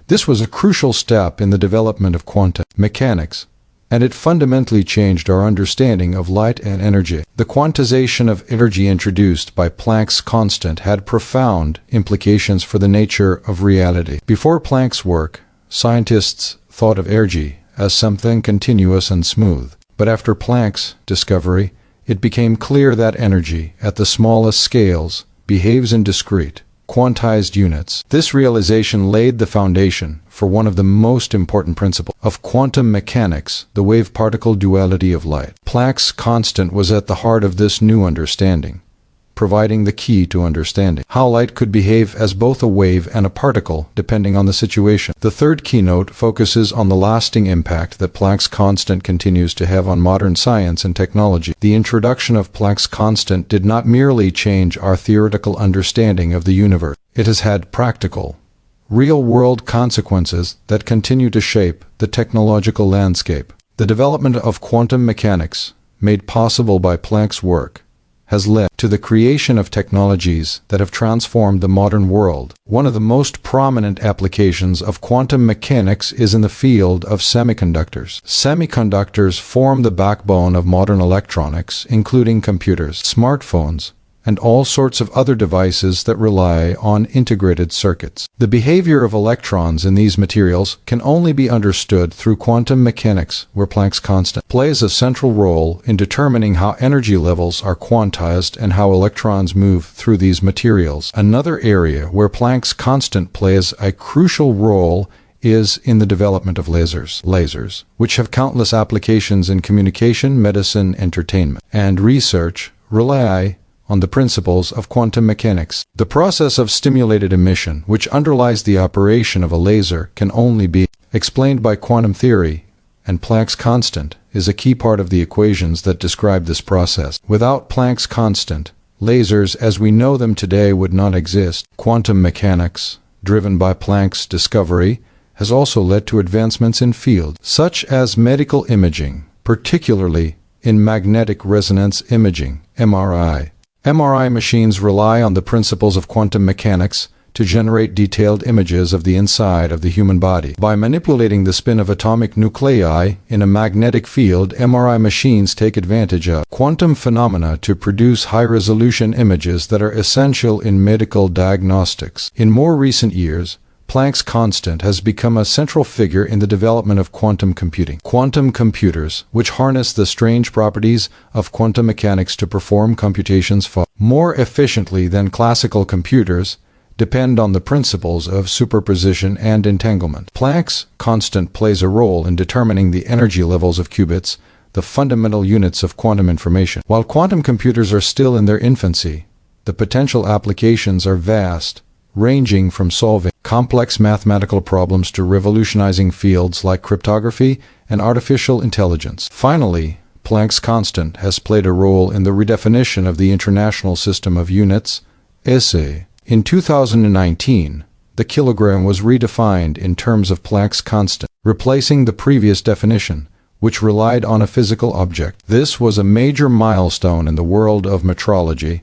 This was a crucial step in the development of quantum mechanics, and it fundamentally changed our understanding of light and energy. The quantization of energy introduced by Planck's constant had profound implications for the nature of reality. Before Planck's work, scientists thought of energy as something continuous and smooth. But after Planck's discovery, it became clear that energy, at the smallest scales, behaves in discrete, quantized units. This realization laid the foundation for one of the most important principles of quantum mechanics, the wave-particle duality of light. Planck's constant was at the heart of this new understanding, providing the key to understanding how light could behave as both a wave and a particle, depending on the situation. The third keynote focuses on the lasting impact that Planck's constant continues to have on modern science and technology. The introduction of Planck's constant did not merely change our theoretical understanding of the universe. It has had practical, real-world consequences that continue to shape the technological landscape. The development of quantum mechanics, made possible by Planck's work, has led to the creation of technologies that have transformed the modern world. One of the most prominent applications of quantum mechanics is in the field of semiconductors. Semiconductors form the backbone of modern electronics, including computers, smartphones, and all sorts of other devices that rely on integrated circuits. The behavior of electrons in these materials can only be understood through quantum mechanics, where Planck's constant plays a central role in determining how energy levels are quantized and how electrons move through these materials. Another area where Planck's constant plays a crucial role is in the development of lasers. Lasers, which have countless applications in communication, medicine, entertainment, and research, rely on the principles of quantum mechanics. The process of stimulated emission, which underlies the operation of a laser, can only be explained by quantum theory, and Planck's constant is a key part of the equations that describe this process. Without Planck's constant, lasers as we know them today would not exist. Quantum mechanics, driven by Planck's discovery, has also led to advancements in fields such as medical imaging, particularly in magnetic resonance imaging, MRI. MRI machines rely on the principles of quantum mechanics to generate detailed images of the inside of the human body. By manipulating the spin of atomic nuclei in a magnetic field, MRI machines take advantage of quantum phenomena to produce high-resolution images that are essential in medical diagnostics. In more recent years, Planck's constant has become a central figure in the development of quantum computing. Quantum computers, which harness the strange properties of quantum mechanics to perform computations far more efficiently than classical computers, depend on the principles of superposition and entanglement. Planck's constant plays a role in determining the energy levels of qubits, the fundamental units of quantum information. While quantum computers are still in their infancy, the potential applications are vast, ranging from solving complex mathematical problems to revolutionizing fields like cryptography and artificial intelligence. Finally, Planck's constant has played a role in the redefinition of the International System of Units, SI. In 2019, the kilogram was redefined in terms of Planck's constant, replacing the previous definition, which relied on a physical object. This was a major milestone in the world of metrology,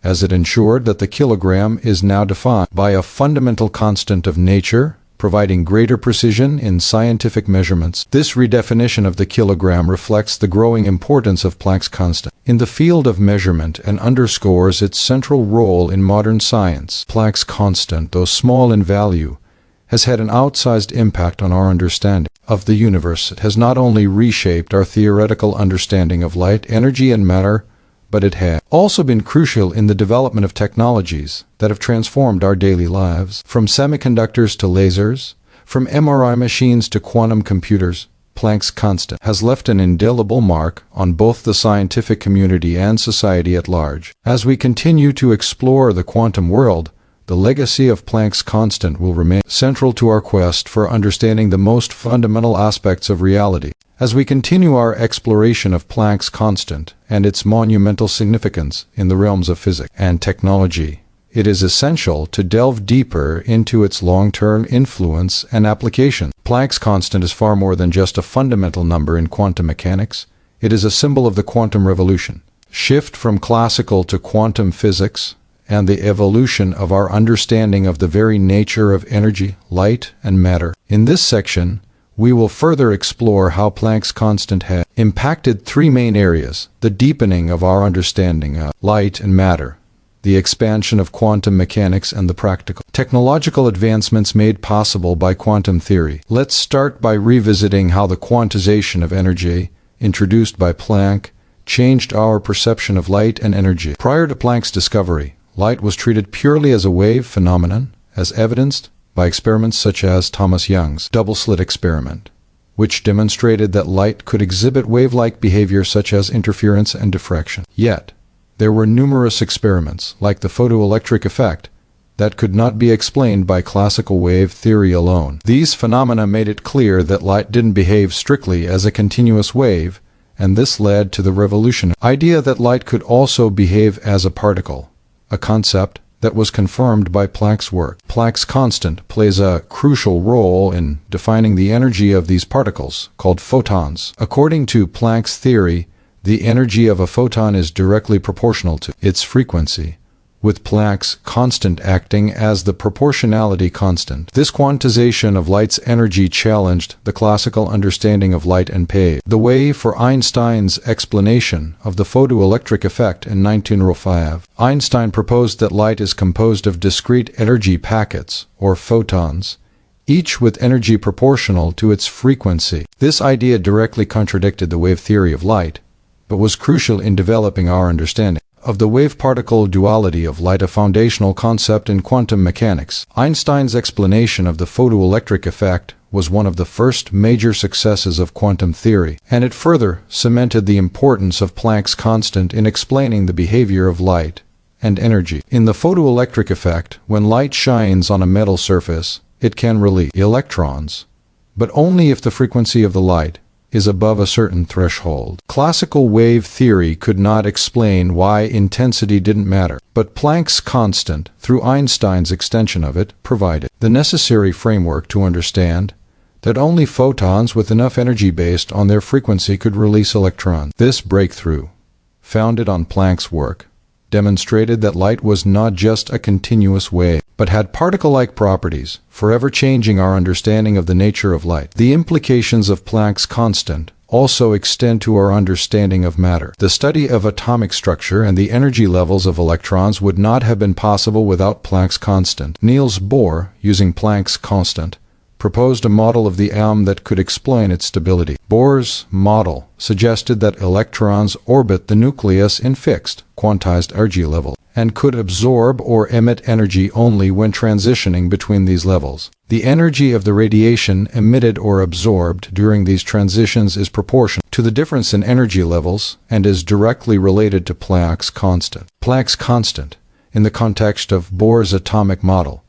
as it ensured that the kilogram is now defined by a fundamental constant of nature, providing greater precision in scientific measurements. This redefinition of the kilogram reflects the growing importance of Planck's constant in the field of measurement and underscores its central role in modern science. Planck's constant, though small in value, has had an outsized impact on our understanding of the universe. It has not only reshaped our theoretical understanding of light, energy, and matter, but it has also been crucial in the development of technologies that have transformed our daily lives. From semiconductors to lasers, from MRI machines to quantum computers, Planck's constant has left an indelible mark on both the scientific community and society at large. As we continue to explore the quantum world, the legacy of Planck's constant will remain central to our quest for understanding the most fundamental aspects of reality. As we continue our exploration of Planck's constant and its monumental significance in the realms of physics and technology, it is essential to delve deeper into its long-term influence and application. Planck's constant is far more than just a fundamental number in quantum mechanics. It is a symbol of the quantum revolution, shift from classical to quantum physics, and the evolution of our understanding of the very nature of energy, light, and matter. In this section, we will further explore how Planck's constant has impacted three main areas: the deepening of our understanding of light and matter, the expansion of quantum mechanics, and the practical technological advancements made possible by quantum theory. Let's start by revisiting how the quantization of energy, introduced by Planck, changed our perception of light and energy. Prior to Planck's discovery, light was treated purely as a wave phenomenon, as evidenced by experiments such as Thomas Young's double-slit experiment, which demonstrated that light could exhibit wave-like behavior such as interference and diffraction. Yet, there were numerous experiments, like the photoelectric effect, that could not be explained by classical wave theory alone. These phenomena made it clear that light didn't behave strictly as a continuous wave, and this led to the revolutionary idea that light could also behave as a particle, a concept that was confirmed by Planck's work. Planck's constant plays a crucial role in defining the energy of these particles, called photons. According to Planck's theory, the energy of a photon is directly proportional to its frequency, with Planck's constant acting as the proportionality constant. This quantization of light's energy challenged the classical understanding of light and paved the way for Einstein's explanation of the photoelectric effect in 1905. Einstein proposed that light is composed of discrete energy packets, or photons, each with energy proportional to its frequency. This idea directly contradicted the wave theory of light, but was crucial in developing our understanding of the wave-particle duality of light, a foundational concept in quantum mechanics. Einstein's explanation of the photoelectric effect was one of the first major successes of quantum theory, and it further cemented the importance of Planck's constant in explaining the behavior of light and energy. In the photoelectric effect, when light shines on a metal surface, it can release electrons, but only if the frequency of the light is above a certain threshold. Classical wave theory could not explain why intensity didn't matter, but Planck's constant, through Einstein's extension of it, provided the necessary framework to understand that only photons with enough energy based on their frequency could release electrons. This breakthrough, founded on Planck's work, demonstrated that light was not just a continuous wave, but had particle-like properties, forever changing our understanding of the nature of light. The implications of Planck's constant also extend to our understanding of matter. The study of atomic structure and the energy levels of electrons would not have been possible without Planck's constant. Niels Bohr, using Planck's constant, proposed a model of the atom that could explain its stability. Bohr's model suggested that electrons orbit the nucleus in fixed, quantized energy levels, and could absorb or emit energy only when transitioning between these levels. The energy of the radiation emitted or absorbed during these transitions is proportional to the difference in energy levels and is directly related to Planck's constant. Planck's constant, in the context of Bohr's atomic model,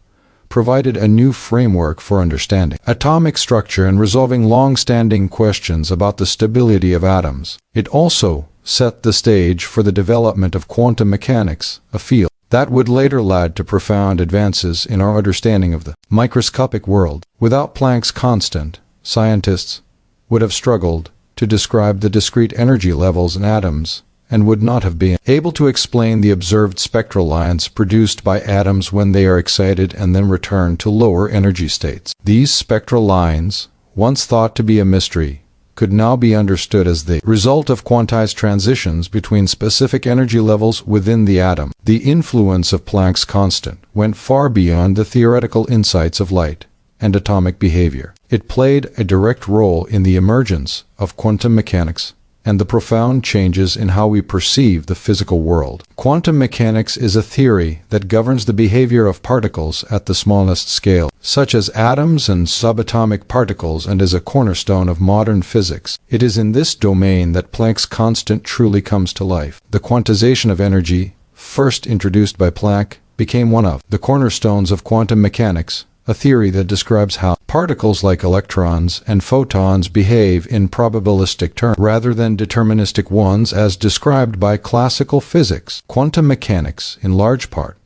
provided a new framework for understanding atomic structure and resolving long-standing questions about the stability of atoms. It also set the stage for the development of quantum mechanics, a field that would later lead to profound advances in our understanding of the microscopic world. Without Planck's constant, scientists would have struggled to describe the discrete energy levels in atoms and would not have been able to explain the observed spectral lines produced by atoms when they are excited and then return to lower energy states. These spectral lines, once thought to be a mystery, could now be understood as the result of quantized transitions between specific energy levels within the atom. The influence of Planck's constant went far beyond the theoretical insights of light and atomic behavior. It played a direct role in the emergence of quantum mechanics and the profound changes in how we perceive the physical world. Quantum mechanics is a theory that governs the behavior of particles at the smallest scale, such as atoms and subatomic particles, and is a cornerstone of modern physics. It is in this domain that Planck's constant truly comes to life. The quantization of energy, first introduced by Planck, became one of the cornerstones of quantum mechanics, a theory that describes how particles like electrons and photons behave in probabilistic terms rather than deterministic ones as described by classical physics. Quantum mechanics, in large part,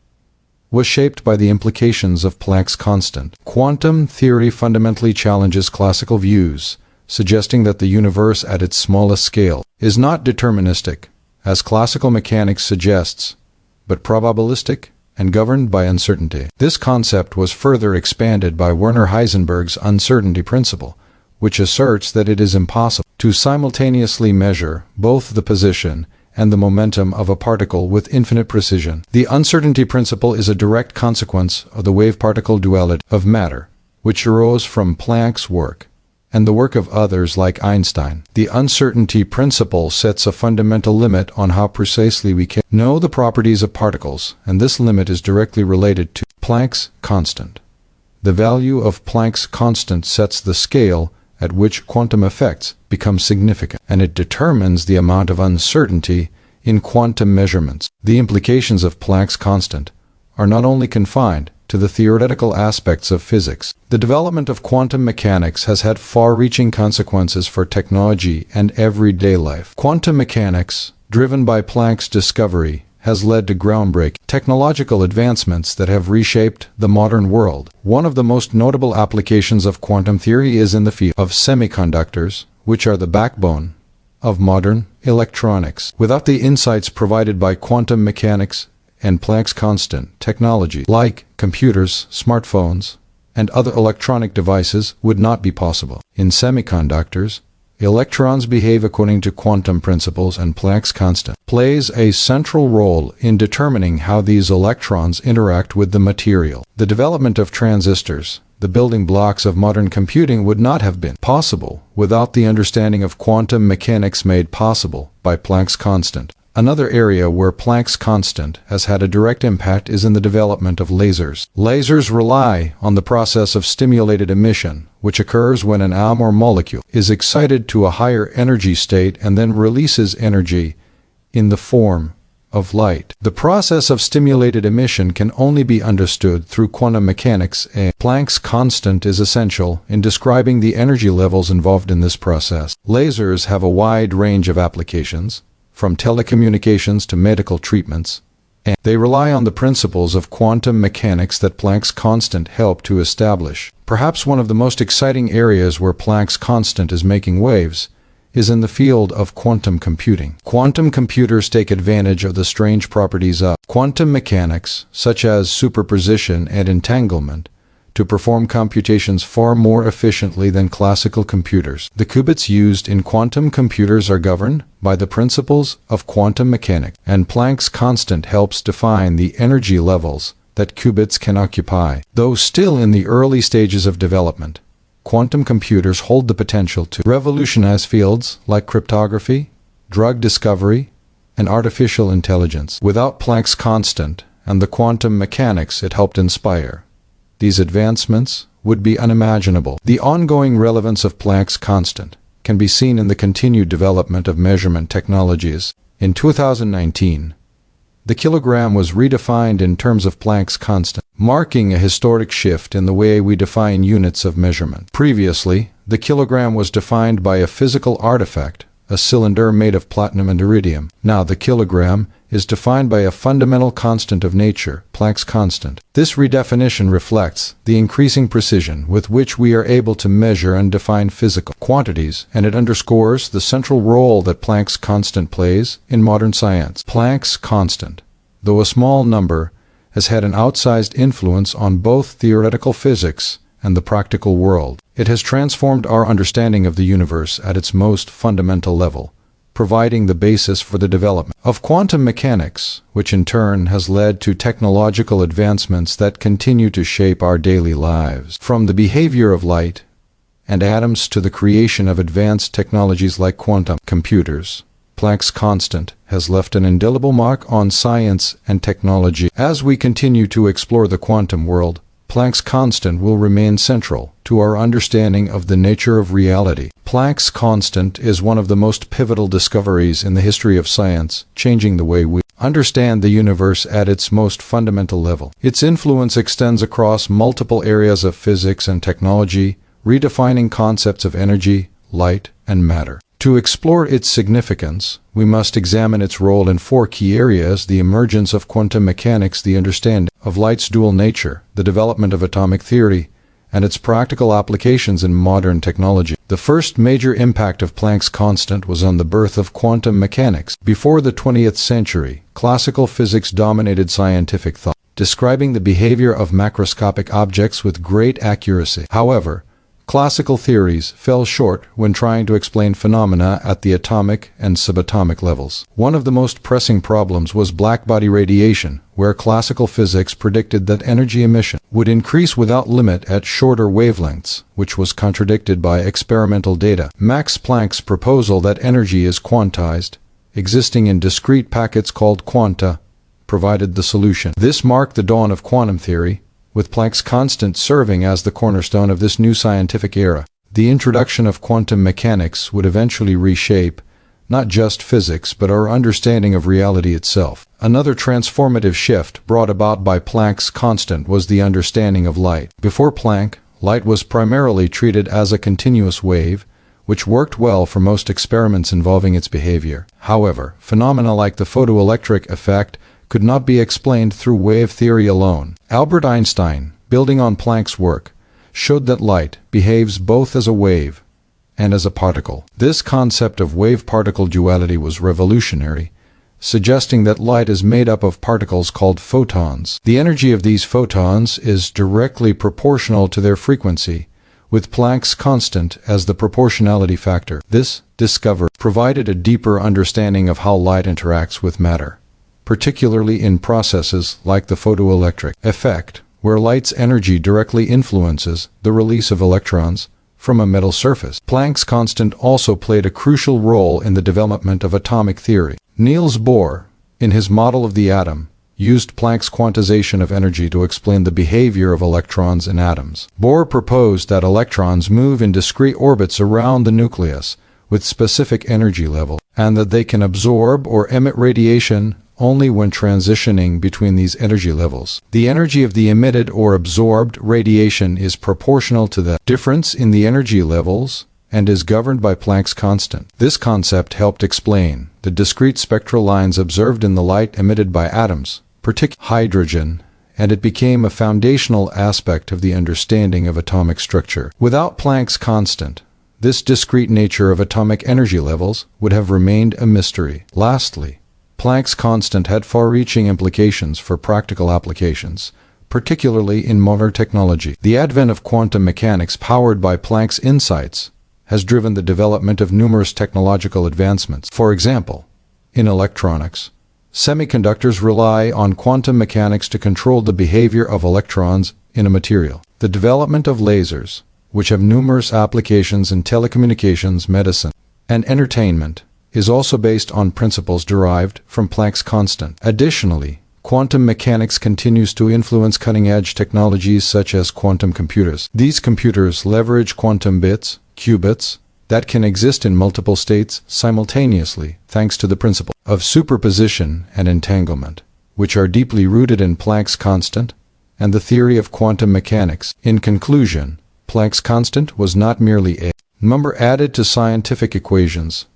was shaped by the implications of Planck's constant. Quantum theory fundamentally challenges classical views, suggesting that the universe at its smallest scale is not deterministic, as classical mechanics suggests, but probabilistic and governed by uncertainty. This concept was further expanded by Werner Heisenberg's uncertainty principle, which asserts that it is impossible to simultaneously measure both the position and the momentum of a particle with infinite precision. The uncertainty principle is a direct consequence of the wave-particle duality of matter, which arose from Planck's work and the work of others like Einstein. The uncertainty principle sets a fundamental limit on how precisely we can know the properties of particles, and this limit is directly related to Planck's constant. The value of Planck's constant sets the scale at which quantum effects become significant, and it determines the amount of uncertainty in quantum measurements. The implications of Planck's constant are not only confined to the theoretical aspects of physics. The development of quantum mechanics has had far-reaching consequences for technology and everyday life. Quantum mechanics, driven by Planck's discovery, has led to groundbreaking technological advancements that have reshaped the modern world. One of the most notable applications of quantum theory is in the field of semiconductors, which are the backbone of modern electronics. Without the insights provided by quantum mechanics and Planck's constant, technology like computers, smartphones, and other electronic devices would not be possible. In semiconductors, electrons behave according to quantum principles, and Planck's constant plays a central role in determining how these electrons interact with the material. The development of transistors, the building blocks of modern computing, would not have been possible without the understanding of quantum mechanics made possible by Planck's constant. Another area where Planck's constant has had a direct impact is in the development of lasers. Lasers rely on the process of stimulated emission, which occurs when an atom or molecule is excited to a higher energy state and then releases energy in the form of light. The process of stimulated emission can only be understood through quantum mechanics, and Planck's constant is essential in describing the energy levels involved in this process. Lasers have a wide range of applications, from telecommunications to medical treatments, and they rely on the principles of quantum mechanics that Planck's constant helped to establish. Perhaps one of the most exciting areas where Planck's constant is making waves is in the field of quantum computing. Quantum computers take advantage of the strange properties of quantum mechanics, such as superposition and entanglement, to perform computations far more efficiently than classical computers. The qubits used in quantum computers are governed by the principles of quantum mechanics, and Planck's constant helps define the energy levels that qubits can occupy. Though still in the early stages of development, quantum computers hold the potential to revolutionize fields like cryptography, drug discovery, and artificial intelligence. Without Planck's constant and the quantum mechanics it helped inspire, these advancements would be unimaginable. The ongoing relevance of Planck's constant can be seen in the continued development of measurement technologies. In 2019, the kilogram was redefined in terms of Planck's constant, marking a historic shift in the way we define units of measurement. Previously, the kilogram was defined by a physical artifact, a cylinder made of platinum and iridium. Now the kilogram is defined by a fundamental constant of nature, Planck's constant. This redefinition reflects the increasing precision with which we are able to measure and define physical quantities, and it underscores the central role that Planck's constant plays in modern science. Planck's constant, though a small number, has had an outsized influence on both theoretical physics and the practical world. It has transformed our understanding of the universe at its most fundamental level, providing the basis for the development of quantum mechanics, which in turn has led to technological advancements that continue to shape our daily lives. From the behavior of light and atoms to the creation of advanced technologies like quantum computers, Planck's constant has left an indelible mark on science and technology. As we continue to explore the quantum world, Planck's constant will remain central to our understanding of the nature of reality. Planck's constant is one of the most pivotal discoveries in the history of science, changing the way we understand the universe at its most fundamental level. Its influence extends across multiple areas of physics and technology, redefining concepts of energy, light, and matter. To explore its significance, we must examine its role in four key areas: the emergence of quantum mechanics, the understanding of light's dual nature, the development of atomic theory, and its practical applications in modern technology. The first major impact of Planck's constant was on the birth of quantum mechanics. Before the 20th century, classical physics dominated scientific thought, describing the behavior of macroscopic objects with great accuracy. However, Classical theories fell short when trying to explain phenomena at the atomic and subatomic levels. One of the most pressing problems was blackbody radiation, where classical physics predicted that energy emission would increase without limit at shorter wavelengths, which was contradicted by experimental data. Max Planck's proposal that energy is quantized, existing in discrete packets called quanta, provided the solution. This marked the dawn of quantum theory, with Planck's constant serving as the cornerstone of this new scientific era. The introduction of quantum mechanics would eventually reshape not just physics but our understanding of reality itself. Another transformative shift brought about by Planck's constant was the understanding of light. Before Planck, light was primarily treated as a continuous wave, which worked well for most experiments involving its behavior. However, phenomena like the photoelectric effect could not be explained through wave theory alone. Albert Einstein, building on Planck's work, showed that light behaves both as a wave and as a particle. This concept of wave-particle duality was revolutionary, suggesting that light is made up of particles called photons. The energy of these photons is directly proportional to their frequency, with Planck's constant as the proportionality factor. This discovery provided a deeper understanding of how light interacts with matter, particularly in processes like the photoelectric effect, where light's energy directly influences the release of electrons from a metal surface. Planck's constant also played a crucial role in the development of atomic theory. Niels Bohr, in his model of the atom, used Planck's quantization of energy to explain the behavior of electrons in atoms. Bohr proposed that electrons move in discrete orbits around the nucleus with specific energy levels, and that they can absorb or emit radiation only when transitioning between these energy levels. The energy of the emitted or absorbed radiation is proportional to the difference in the energy levels and is governed by Planck's constant. This concept helped explain the discrete spectral lines observed in the light emitted by atoms, particularly hydrogen, and it became a foundational aspect of the understanding of atomic structure. Without Planck's constant, this discrete nature of atomic energy levels would have remained a mystery. Lastly, Planck's constant had far-reaching implications for practical applications, particularly in modern technology. The advent of quantum mechanics powered by Planck's insights has driven the development of numerous technological advancements. For example, in electronics, semiconductors rely on quantum mechanics to control the behavior of electrons in a material. The development of lasers, which have numerous applications in telecommunications, medicine, and entertainment, is also based on principles derived from Planck's constant. Additionally, quantum mechanics continues to influence cutting-edge technologies such as quantum computers. These computers leverage quantum bits, qubits, that can exist in multiple states simultaneously thanks to the principle of superposition and entanglement, which are deeply rooted in Planck's constant and the theory of quantum mechanics. In conclusion, Planck's constant was not merely a number added to scientific equations.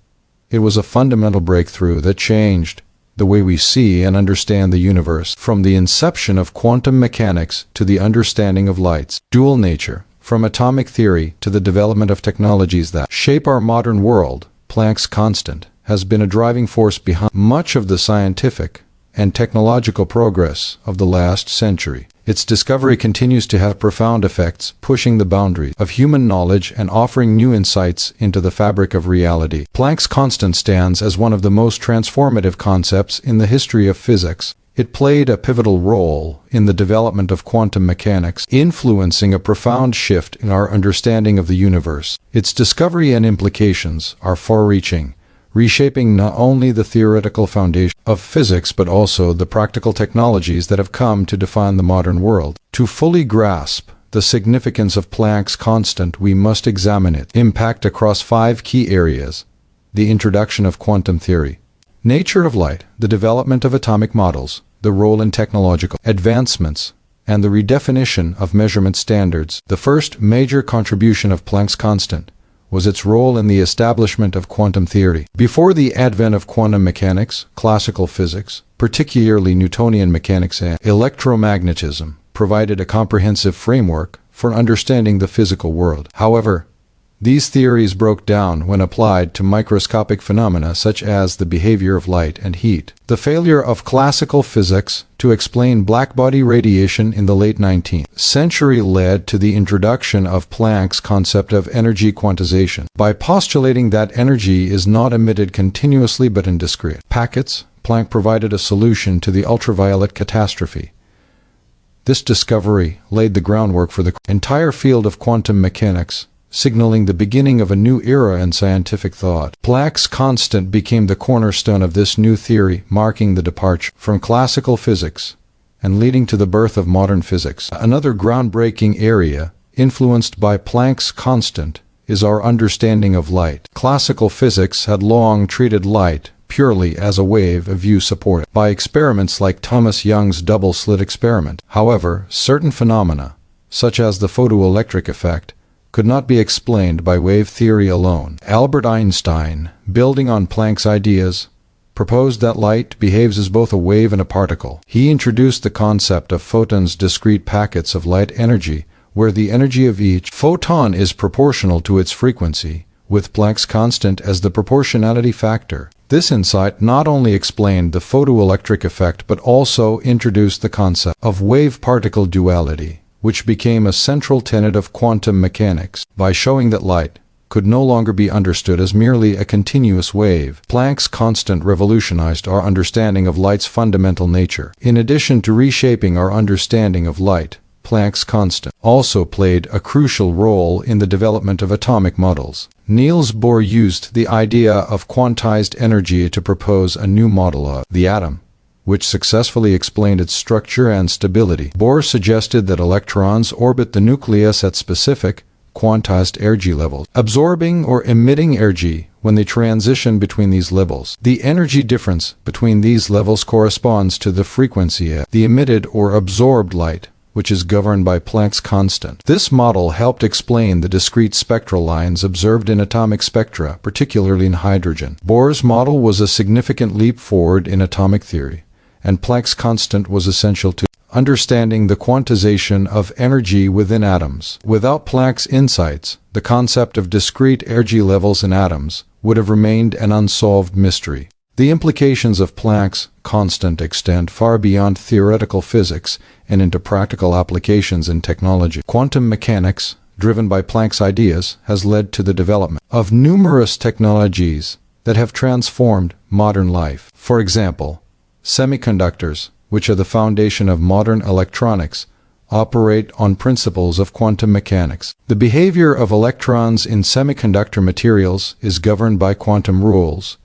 It was a fundamental breakthrough that changed the way we see and understand the universe. From the inception of quantum mechanics to the understanding of light's dual nature, from atomic theory to the development of technologies that shape our modern world, Planck's constant has been a driving force behind much of the scientific and technological progress of the last century. Its discovery continues to have profound effects, pushing the boundaries of human knowledge and offering new insights into the fabric of reality. Planck's constant stands as one of the most transformative concepts in the history of physics. It played a pivotal role in the development of quantum mechanics, influencing a profound shift in our understanding of the universe. Its discovery and implications are far-reaching, reshaping not only the theoretical foundation of physics but also the practical technologies that have come to define the modern world. To fully grasp the significance of Planck's constant, we must examine its impact across 5 key areas: the introduction of quantum theory, nature of light, the development of atomic models, the role in technological advancements, and the redefinition of measurement standards. The first major contribution of Planck's constant was its role in the establishment of quantum theory. Before the advent of quantum mechanics, classical physics, particularly Newtonian mechanics and electromagnetism, provided a comprehensive framework for understanding the physical world. However, These theories broke down when applied to microscopic phenomena such as the behavior of light and heat. The failure of classical physics to explain blackbody radiation in the late 19th century led to the introduction of Planck's concept of energy quantization. By postulating that energy is not emitted continuously but in discrete packets, Planck provided a solution to the ultraviolet catastrophe. This discovery laid the groundwork for the entire field of quantum mechanics, signaling the beginning of a new era in scientific thought. Planck's constant became the cornerstone of this new theory, marking the departure from classical physics and leading to the birth of modern physics. Another groundbreaking area, influenced by Planck's constant, is our understanding of light. Classical physics had long treated light purely as a wave, a view supported by experiments like Thomas Young's double-slit experiment. However, certain phenomena, such as the photoelectric effect, could not be explained by wave theory alone. Albert Einstein, building on Planck's ideas, proposed that light behaves as both a wave and a particle. He introduced the concept of photons, discrete packets of light energy, where the energy of each photon is proportional to its frequency, with Planck's constant as the proportionality factor. This insight not only explained the photoelectric effect but also introduced the concept of wave-particle duality, which became a central tenet of quantum mechanics. By showing that light could no longer be understood as merely a continuous wave, Planck's constant revolutionized our understanding of light's fundamental nature. In addition to reshaping our understanding of light, Planck's constant also played a crucial role in the development of atomic models. Niels Bohr used the idea of quantized energy to propose a new model of the atom, which successfully explained its structure and stability. Bohr suggested that electrons orbit the nucleus at specific, quantized energy levels, absorbing or emitting energy when they transition between these levels. The energy difference between these levels corresponds to the frequency of the emitted or absorbed light, which is governed by Planck's constant. This model helped explain the discrete spectral lines observed in atomic spectra, particularly in hydrogen. Bohr's model was a significant leap forward in atomic theory, and Planck's constant was essential to understanding the quantization of energy within atoms. Without Planck's insights, the concept of discrete energy levels in atoms would have remained an unsolved mystery. The implications of Planck's constant extend far beyond theoretical physics and into practical applications in technology. Quantum mechanics, driven by Planck's ideas, has led to the development of numerous technologies that have transformed modern life. For example, semiconductors, which are the foundation of modern electronics, operate on principles of quantum mechanics. The behavior of electrons in semiconductor materials is governed by quantum rules,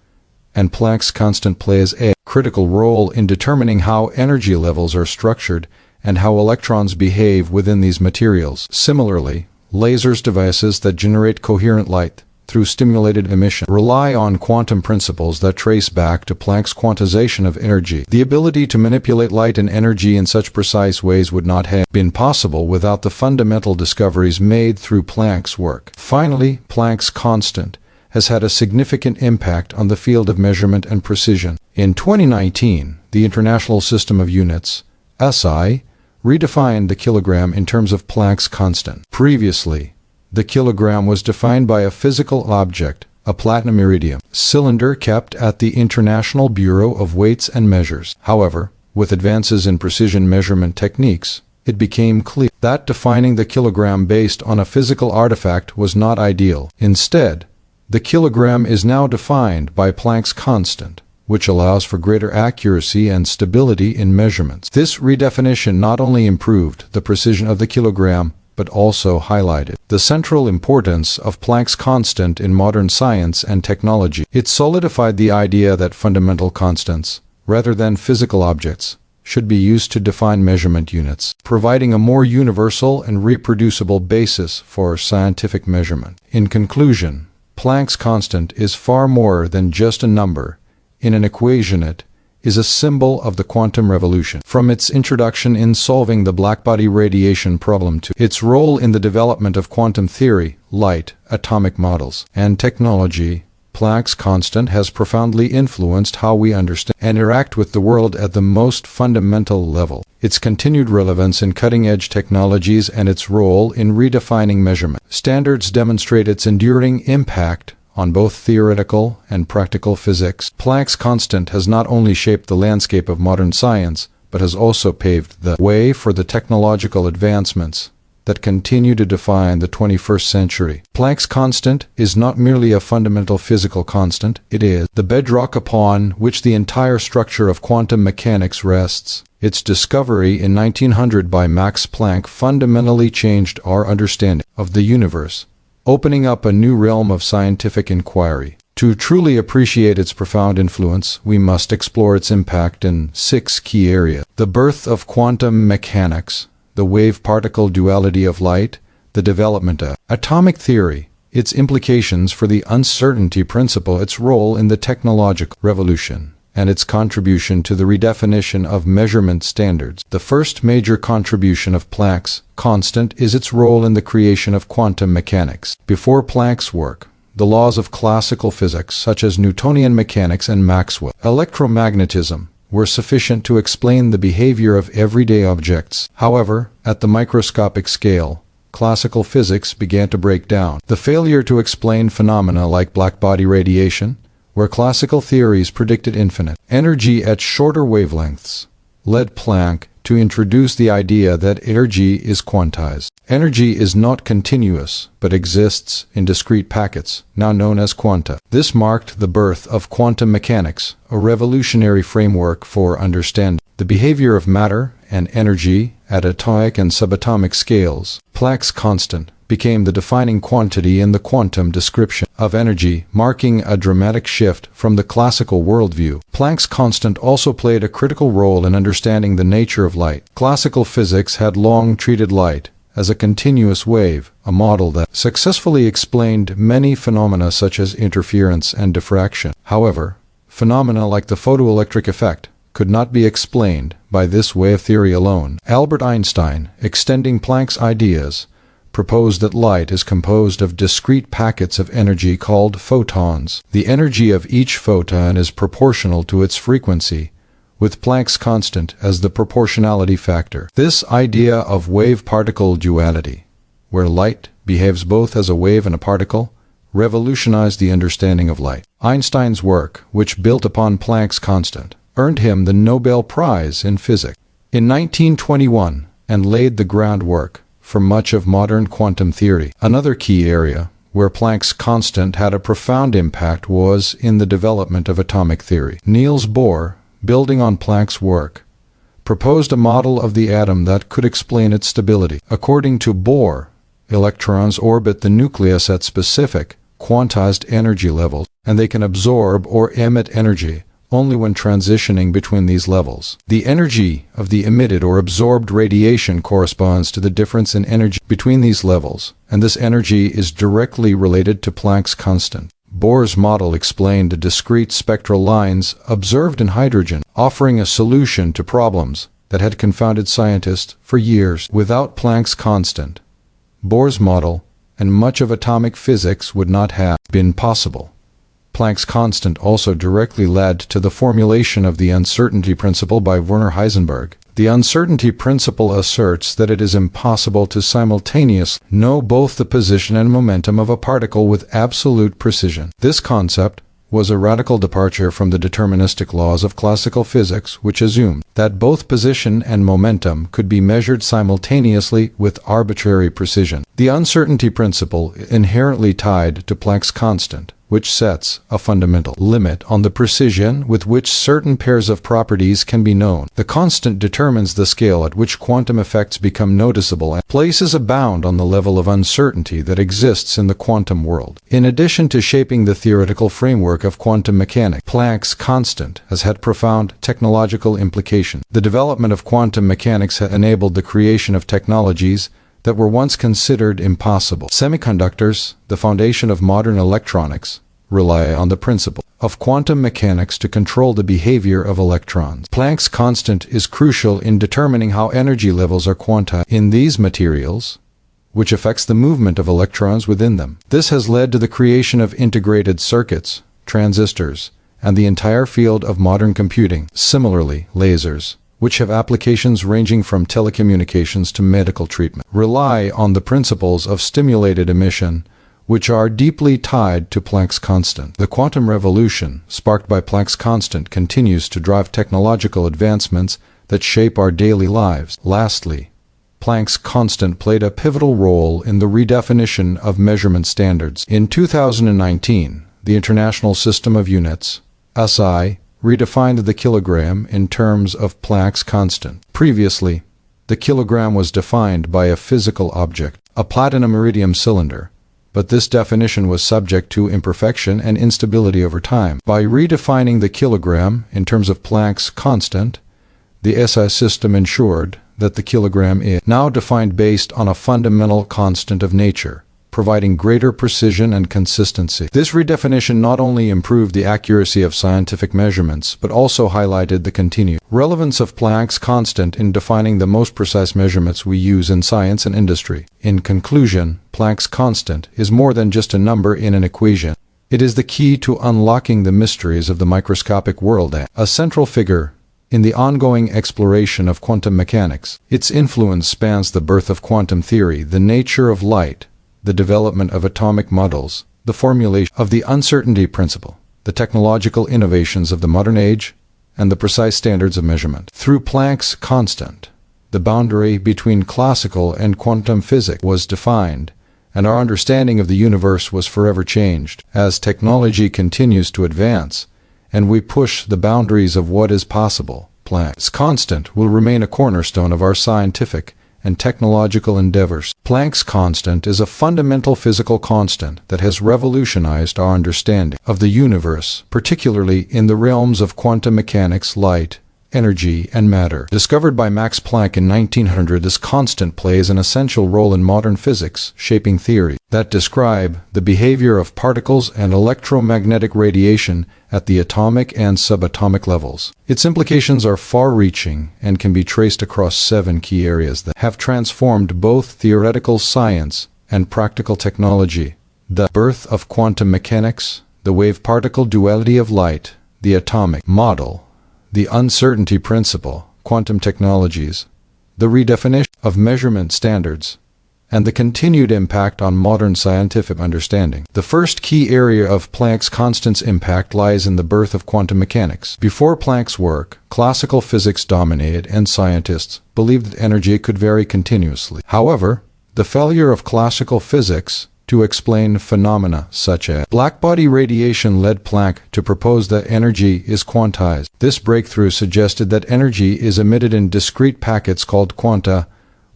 and Planck's constant plays a critical role in determining how energy levels are structured and how electrons behave within these materials. Similarly, lasers, devices that generate coherent light through stimulated emission, rely on quantum principles that trace back to Planck's quantization of energy. The ability to manipulate light and energy in such precise ways would not have been possible without the fundamental discoveries made through Planck's work. Finally, Planck's constant has had a significant impact on the field of measurement and precision. In 2019, the International System of Units, SI, redefined the kilogram in terms of Planck's constant. Previously, the kilogram was defined by a physical object, a platinum iridium cylinder kept at the International Bureau of Weights and Measures. However, with advances in precision measurement techniques, it became clear that defining the kilogram based on a physical artifact was not ideal. Instead, the kilogram is now defined by Planck's constant, which allows for greater accuracy and stability in measurements. This redefinition not only improved the precision of the kilogram, but also highlighted the central importance of Planck's constant in modern science and technology. It solidified the idea that fundamental constants, rather than physical objects, should be used to define measurement units, providing a more universal and reproducible basis for scientific measurement. In conclusion, Planck's constant is far more than just a number in an equation. It is a symbol of the quantum revolution. From its introduction in solving the blackbody radiation problem to its role in the development of quantum theory, light, atomic models, and technology, Planck's constant has profoundly influenced how we understand and interact with the world at the most fundamental level. Its continued relevance in cutting-edge technologies and its role in redefining measurement standards demonstrate its enduring impact on both theoretical and practical physics. Planck's constant has not only shaped the landscape of modern science, but has also paved the way for the technological advancements that continue to define the 21st century. Planck's constant is not merely a fundamental physical constant, it is the bedrock upon which the entire structure of quantum mechanics rests. Its discovery in 1900 by Max Planck fundamentally changed our understanding of the universe, opening up a new realm of scientific inquiry. To truly appreciate its profound influence, we must explore its impact in 6 key areas: the birth of quantum mechanics, the wave-particle duality of light, the development of atomic theory, its implications for the uncertainty principle, its role in the technological revolution, and its contribution to the redefinition of measurement standards. The first major contribution of Planck's constant is its role in the creation of quantum mechanics. Before Planck's work, the laws of classical physics, such as Newtonian mechanics and Maxwell's electromagnetism, were sufficient to explain the behavior of everyday objects. However, at the microscopic scale, classical physics began to break down. The failure to explain phenomena like black-body radiation, where classical theories predicted infinite energy at shorter wavelengths, led Planck to introduce the idea that energy is quantized. Energy is not continuous, but exists in discrete packets, now known as quanta. This marked the birth of quantum mechanics, a revolutionary framework for understanding the behavior of matter and energy at atomic and subatomic scales. Planck's constant became the defining quantity in the quantum description of energy, marking a dramatic shift from the classical worldview. Planck's constant also played a critical role in understanding the nature of light. Classical physics had long treated light as a continuous wave, a model that successfully explained many phenomena such as interference and diffraction. However, phenomena like the photoelectric effect could not be explained by this wave theory alone. Albert Einstein, extending Planck's ideas, proposed that light is composed of discrete packets of energy called photons. The energy of each photon is proportional to its frequency, with Planck's constant as the proportionality factor. This idea of wave-particle duality, where light behaves both as a wave and a particle, revolutionized the understanding of light. Einstein's work, which built upon Planck's constant, earned him the Nobel Prize in Physics in 1921 and laid the groundwork for much of modern quantum theory. Another key area where Planck's constant had a profound impact was in the development of atomic theory. Niels Bohr, building on Planck's work, proposed a model of the atom that could explain its stability. According to Bohr, electrons orbit the nucleus at specific, quantized energy levels, and they can absorb or emit energy only when transitioning between these levels. The energy of the emitted or absorbed radiation corresponds to the difference in energy between these levels, and this energy is directly related to Planck's constant. Bohr's model explained the discrete spectral lines observed in hydrogen, offering a solution to problems that had confounded scientists for years. Without Planck's constant, Bohr's model and much of atomic physics would not have been possible. Planck's constant also directly led to the formulation of the uncertainty principle by Werner Heisenberg. The uncertainty principle asserts that it is impossible to simultaneously know both the position and momentum of a particle with absolute precision. This concept was a radical departure from the deterministic laws of classical physics, which assumed that both position and momentum could be measured simultaneously with arbitrary precision. The uncertainty principle inherently tied to Planck's constant, which sets a fundamental limit on the precision with which certain pairs of properties can be known. The constant determines the scale at which quantum effects become noticeable and places a bound on the level of uncertainty that exists in the quantum world. In addition to shaping the theoretical framework of quantum mechanics, Planck's constant has had profound technological implications. The development of quantum mechanics has enabled the creation of technologies that were once considered impossible. Semiconductors, the foundation of modern electronics, rely on the principle of quantum mechanics to control the behavior of electrons. Planck's constant is crucial in determining how energy levels are quantized in these materials, which affects the movement of electrons within them. This has led to the creation of integrated circuits, transistors, and the entire field of modern computing. Similarly, lasers, which have applications ranging from telecommunications to medical treatment, rely on the principles of stimulated emission, which are deeply tied to Planck's constant. The quantum revolution, sparked by Planck's constant, continues to drive technological advancements that shape our daily lives. Lastly, Planck's constant played a pivotal role in the redefinition of measurement standards. In 2019, the International System of Units, SI, redefined the kilogram in terms of Planck's constant. Previously, the kilogram was defined by a physical object, a platinum-iridium cylinder, but this definition was subject to imperfection and instability over time. By redefining the kilogram in terms of Planck's constant, the SI system ensured that the kilogram is now defined based on a fundamental constant of nature, providing greater precision and consistency. This redefinition not only improved the accuracy of scientific measurements, but also highlighted the continued relevance of Planck's constant in defining the most precise measurements we use in science and industry. In conclusion, Planck's constant is more than just a number in an equation. It is the key to unlocking the mysteries of the microscopic world and a central figure in the ongoing exploration of quantum mechanics. Its influence spans the birth of quantum theory, the nature of light, the development of atomic models, the formulation of the uncertainty principle, the technological innovations of the modern age, and the precise standards of measurement. Through Planck's constant, the boundary between classical and quantum physics was defined, and our understanding of the universe was forever changed. As technology continues to advance, and we push the boundaries of what is possible, Planck's constant will remain a cornerstone of our scientific and technological endeavors. Planck's constant is a fundamental physical constant that has revolutionized our understanding of the universe, particularly in the realms of quantum mechanics, light, energy, and matter. Discovered by Max Planck in 1900, this constant plays an essential role in modern physics, shaping theories that describe the behavior of particles and electromagnetic radiation at the atomic and subatomic levels. Its implications are far-reaching and can be traced across 7 key areas that have transformed both theoretical science and practical technology: the birth of quantum mechanics, the wave-particle duality of light, the atomic model, the uncertainty principle, quantum technologies, the redefinition of measurement standards, and the continued impact on modern scientific understanding. The first key area of Planck's constant's impact lies in the birth of quantum mechanics. Before Planck's work, classical physics dominated, and scientists believed that energy could vary continuously. However, the failure of classical physics to explain phenomena such as blackbody radiation led Planck to propose that energy is quantized. This breakthrough suggested that energy is emitted in discrete packets called quanta,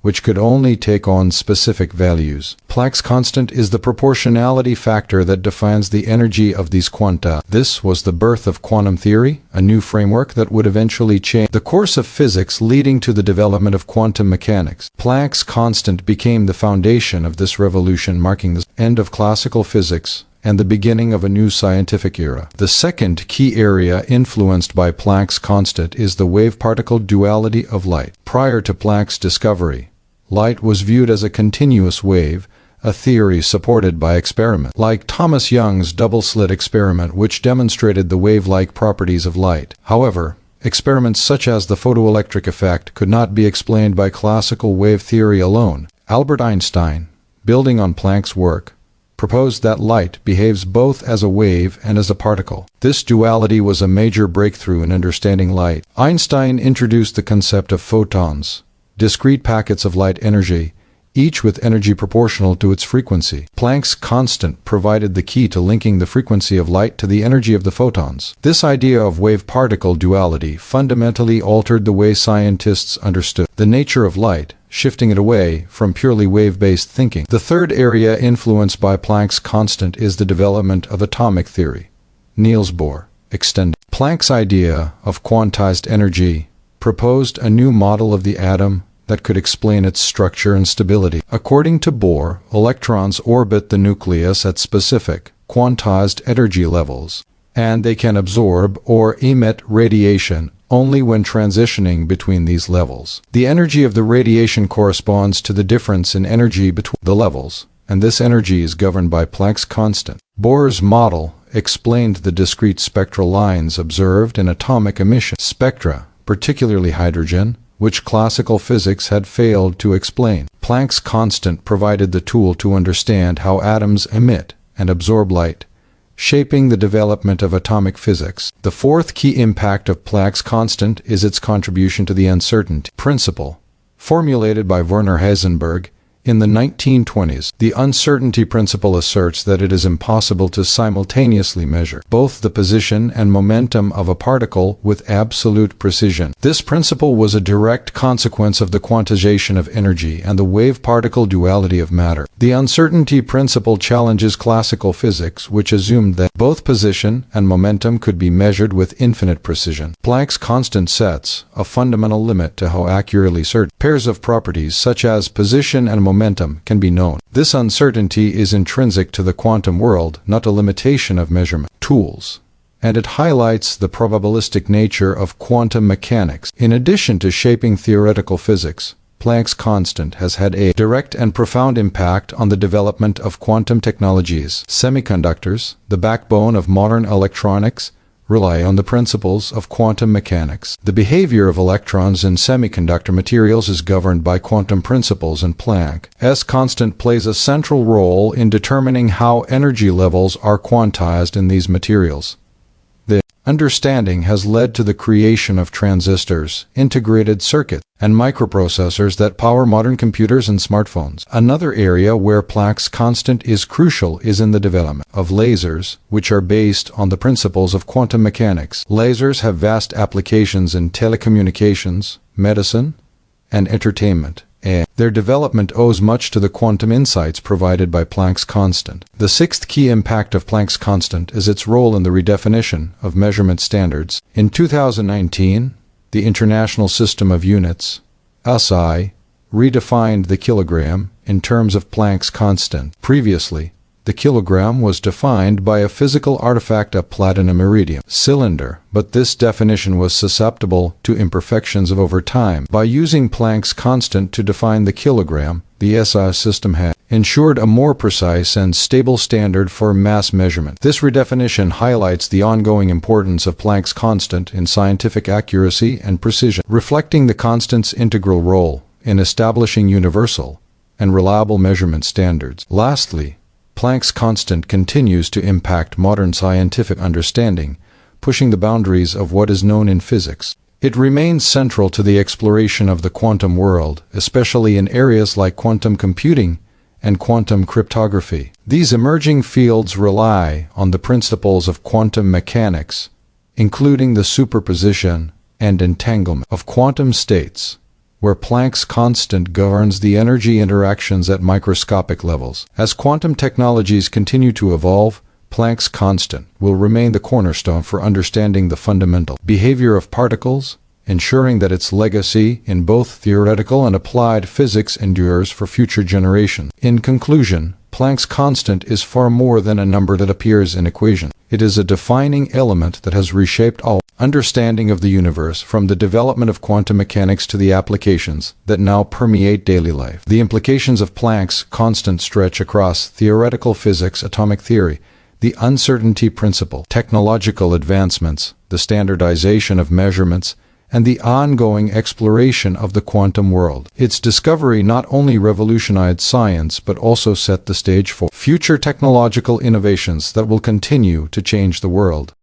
which could only take on specific values. Planck's constant is the proportionality factor that defines the energy of these quanta. This was the birth of quantum theory, a new framework that would eventually change the course of physics, leading to the development of quantum mechanics. Planck's constant became the foundation of this revolution, marking the end of classical physics and the beginning of a new scientific era. The second key area influenced by Planck's constant is the wave-particle duality of light. Prior to Planck's discovery, light was viewed as a continuous wave, a theory supported by experiment, like Thomas Young's double-slit experiment, which demonstrated the wave-like properties of light. However, experiments such as the photoelectric effect could not be explained by classical wave theory alone. Albert Einstein, building on Planck's work, proposed that light behaves both as a wave and as a particle. This duality was a major breakthrough in understanding light. Einstein introduced the concept of photons, discrete packets of light energy, each with energy proportional to its frequency. Planck's constant provided the key to linking the frequency of light to the energy of the photons. This idea of wave-particle duality fundamentally altered the way scientists understood the nature of light, shifting it away from purely wave-based thinking. The third area influenced by Planck's constant is the development of atomic theory. Niels Bohr extended Planck's idea of quantized energy, proposed a new model of the atom that could explain its structure and stability. According to Bohr, electrons orbit the nucleus at specific, quantized energy levels, and they can absorb or emit radiation only when transitioning between these levels. The energy of the radiation corresponds to the difference in energy between the levels, and this energy is governed by Planck's constant. Bohr's model explained the discrete spectral lines observed in atomic emission spectra, particularly hydrogen, which classical physics had failed to explain. Planck's constant provided the tool to understand how atoms emit and absorb light, shaping the development of atomic physics. The fourth key impact of Planck's constant is its contribution to the uncertainty principle, formulated by Werner Heisenberg in the 1920s. The uncertainty principle asserts that it is impossible to simultaneously measure both the position and momentum of a particle with absolute precision. This principle was a direct consequence of the quantization of energy and the wave-particle duality of matter. The uncertainty principle challenges classical physics, which assumed that both position and momentum could be measured with infinite precision. Planck's constant sets a fundamental limit to how accurately certain pairs of properties such as position and momentum can be known. This uncertainty is intrinsic to the quantum world, not a limitation of measurement tools, and it highlights the probabilistic nature of quantum mechanics. In addition to shaping theoretical physics, Planck's constant has had a direct and profound impact on the development of quantum technologies. Semiconductors, the backbone of modern electronics, rely on the principles of quantum mechanics. The behavior of electrons in semiconductor materials is governed by quantum principles, and Planck's constant plays a central role in determining how energy levels are quantized in these materials. This understanding has led to the creation of transistors, integrated circuits, and microprocessors that power modern computers and smartphones. Another area where Planck's constant is crucial is in the development of lasers, which are based on the principles of quantum mechanics. Lasers have vast applications in telecommunications, medicine, and entertainment, and their development owes much to the quantum insights provided by Planck's constant. The sixth key impact of Planck's constant is its role in the redefinition of measurement standards. In 2019, the International System of Units, SI, redefined the kilogram in terms of Planck's constant. Previously, the kilogram was defined by a physical artifact, a platinum-iridium cylinder, but this definition was susceptible to imperfections over time. By using Planck's constant to define the kilogram, the SI system had ensured a more precise and stable standard for mass measurement. This redefinition highlights the ongoing importance of Planck's constant in scientific accuracy and precision, reflecting the constant's integral role in establishing universal and reliable measurement standards. Lastly, Planck's constant continues to impact modern scientific understanding, pushing the boundaries of what is known in physics. It remains central to the exploration of the quantum world, especially in areas like quantum computing and quantum cryptography. These emerging fields rely on the principles of quantum mechanics, including the superposition and entanglement of quantum states, where Planck's constant governs the energy interactions at microscopic levels. As quantum technologies continue to evolve, Planck's constant will remain the cornerstone for understanding the fundamental behavior of particles, ensuring that its legacy in both theoretical and applied physics endures for future generations. In conclusion, Planck's constant is far more than a number that appears in equations. It is a defining element that has reshaped all understanding of the universe, from the development of quantum mechanics to the applications that now permeate daily life. The implications of Planck's constant stretch across theoretical physics, atomic theory, the uncertainty principle, technological advancements, the standardization of measurements, and the ongoing exploration of the quantum world. Its discovery not only revolutionized science but also set the stage for future technological innovations that will continue to change the world.